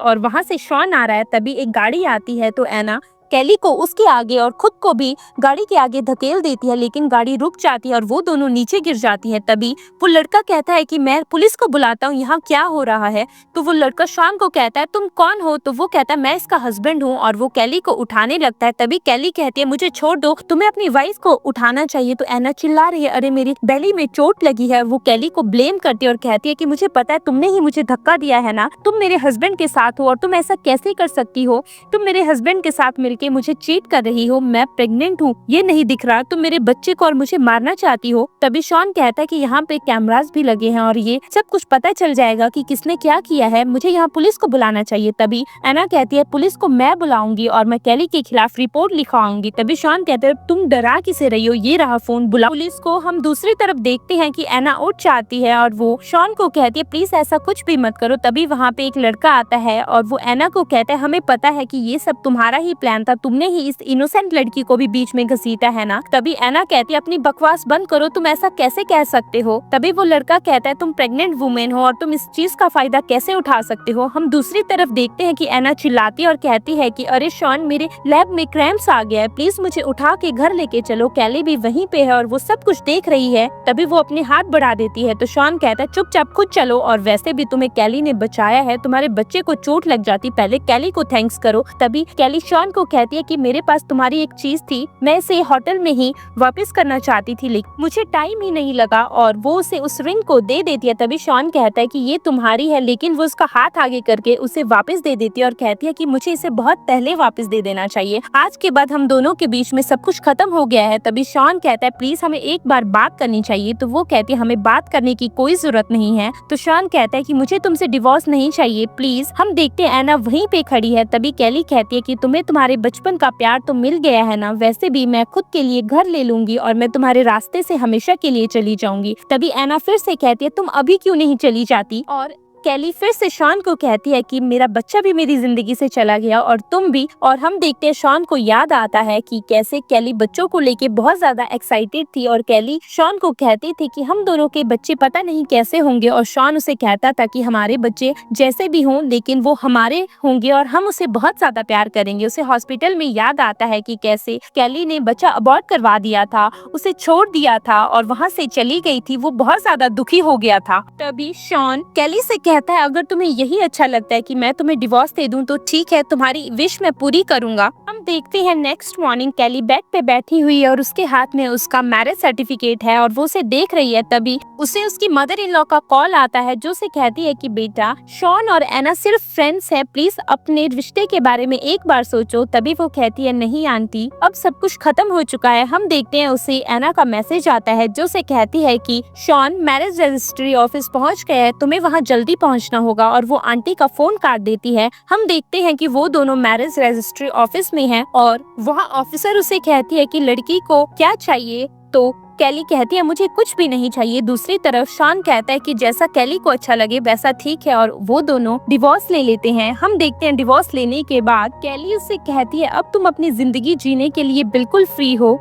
और वहाँ से शॉन आ रहा है। तभी एक गाड़ी आती है तो एना कैली को उसके आगे और खुद को भी गाड़ी के आगे धकेल देती है, लेकिन गाड़ी रुक जाती है और वो दोनों नीचे गिर जाती है। तभी वो लड़का कहता है कि मैं पुलिस को बुलाता हूँ, यहाँ क्या हो रहा है? तो वो लड़का शॉन को कहता है तुम कौन हो? तो वो कहता है मैं इसका हस्बैंड हूँ, और वो कैली को उठाने लगता है। तभी कैली कहती है मुझे छोड़ दो, तुम्हें अपनी वाइफ को उठाना चाहिए। तो एना चिल्ला रही है अरे मेरी बेली में चोट लगी है। वो कैली को ब्लेम करती है और कहती है कि मुझे पता है तुमने ही मुझे धक्का दिया है ना, तुम मेरे हस्बैंड के साथ हो और तुम ऐसा कैसे कर सकती हो? तुम मेरे हस्बैंड के साथ मिलकर मुझे चीट कर रही हो, मैं प्रेग्नेंट हूँ, ये नहीं दिख रहा? तुम मेरे बच्चे को और मुझे मारना चाहती हो। तभी शॉन कहता है कि यहाँ पे कैमरास भी लगे हैं और ये सब कुछ पता चल जाएगा कि किसने क्या किया है, मुझे यहाँ पुलिस को बुलाना चाहिए। तभी एना कहती है पुलिस को मैं बुलाऊंगी और मैं कैली के खिलाफ रिपोर्ट लिखवाऊंगी। तभी शॉन कहते हैं तुम डरा किसे रही हो, ये रहा फोन, बुलाओ पुलिस को। हम दूसरी तरफ देखते हैं कि एना उठ जाती है और वो शॉन को कहती है प्लीज ऐसा कुछ भी मत करो। तभी वहाँ पे एक लड़का आता है और वो एना को कहता है हमें पता है कि ये सब तुम्हारा ही प्लान था, तुमने ही इस इनोसेंट लड़की को भी बीच में घसीटा है ना। तभी एना कहती है अपनी बकवास बंद करो, तुम ऐसा कैसे कह सकते हो? तभी वो लड़का कहता है तुम प्रेग्नेंट वुमेन हो और तुम इस चीज का फायदा कैसे उठा सकते हो। हम दूसरी तरफ देखते हैं कि एना चिल्लाती है और कहती है कि अरे शॉन मेरे लैब में क्रैम्प्स आ गया है, प्लीज मुझे उठा के घर लेके चलो। कैली भी वहीं पे है और वो सब कुछ देख रही है। तभी वो अपने हाथ बढ़ा देती है तो शॉन कहता है चुपचाप खुद चलो, और वैसे भी तुम्हें कैली ने बचाया है, तुम्हारे बच्चे को चोट लग जाती, पहले कैली को थैंक्स करो। तभी कैली शॉन को कहती है कि मेरे पास तुम्हारी एक चीज थी, मैं इसे होटल में ही वापस करना चाहती थी लेकिन मुझे टाइम ही नहीं लगा, और वो उसे उस रिंग को दे देती है। तभी शॉन कहता है कि ये तुम्हारी है, लेकिन वो उसका हाथ आगे करके उसे वापस दे देती है और कहती है कि मुझे इसे बहुत पहले वापस दे देना चाहिए, आज के बाद हम दोनों के बीच में सब कुछ खत्म हो गया है। तभी शॉन कहता है प्लीज हमें एक बार बात करनी चाहिए। तो वो कहती है हमें बात करने की कोई जरूरत नहीं है। तो शॉन कहता है कि मुझे तुमसे डिवोर्स नहीं चाहिए प्लीज। हम देखते हैं एना वहीं पे खड़ी है। तभी कैली कहती है कि तुम्हें तुम्हारे बचपन का प्यार तो मिल गया है ना, वैसे भी मैं खुद के लिए घर ले लूंगी और मैं तुम्हारे रास्ते से हमेशा के लिए चली जाऊंगी। तभी एना फिर से कहती है तुम अभी क्यों नहीं चली जाती? और कैली फिर से शॉन को कहती है कि मेरा बच्चा भी मेरी जिंदगी से चला गया और तुम भी। और हम देखते हैं शॉन को याद आता है कि कैसे कैली बच्चों को लेके बहुत ज्यादा एक्साइटेड थी और कैली शॉन को कहती थी कि हम दोनों के बच्चे पता नहीं कैसे होंगे, और शॉन उसे कहता था कि हमारे बच्चे जैसे भी हों लेकिन वो हमारे होंगे और हम उसे बहुत ज्यादा प्यार करेंगे। उसे हॉस्पिटल में याद आता है कि कैसे कैली ने बच्चा अबॉर्ट करवा दिया था, उसे छोड़ दिया था और वहाँ से चली गई थी, वो बहुत ज्यादा दुखी हो गया था। तभी शॉन कैली से कहता है अगर तुम्हें यही अच्छा लगता है कि मैं तुम्हें डिवोर्स दे दूं तो ठीक है, तुम्हारी विश मैं पूरी करूंगा। हम देखते हैं नेक्स्ट मॉर्निंग कैली बेड पे बैठी हुई है और उसके हाथ में उसका मैरिज सर्टिफिकेट है और वो उसे देख रही है। तभी उसे उसकी मदर इन लॉ का कॉल आता है जो उसे कहती है कि बेटा शॉन और एना सिर्फ फ्रेंड्स हैं, प्लीज अपने रिश्ते के बारे में एक बार सोचो। तभी वो कहती है नहीं आंटी, अब सब कुछ खत्म हो चुका है। हम देखते हैं उसे एना का मैसेज आता है जो उसे कहती है कि शॉन मैरिज रजिस्ट्री ऑफिस पहुंच गया है, तुम्हें वहां जल्दी पहुंचना होगा, और वो आंटी का फोन काट देती है। हम देखते हैं कि वो दोनों मैरिज रजिस्ट्री ऑफिस में हैं और वहाँ ऑफिसर उसे कहती है कि लड़की को क्या चाहिए। तो कैली कहती है मुझे कुछ भी नहीं चाहिए। दूसरी तरफ शॉन कहता है कि जैसा कैली को अच्छा लगे वैसा ठीक है, और वो दोनों डिवोर्स ले लेते हैं। हम देखते हैं डिवोर्स लेने के बाद कैली उससे कहती है अब तुम अपनी जिंदगी जीने के लिए बिल्कुल फ्री हो।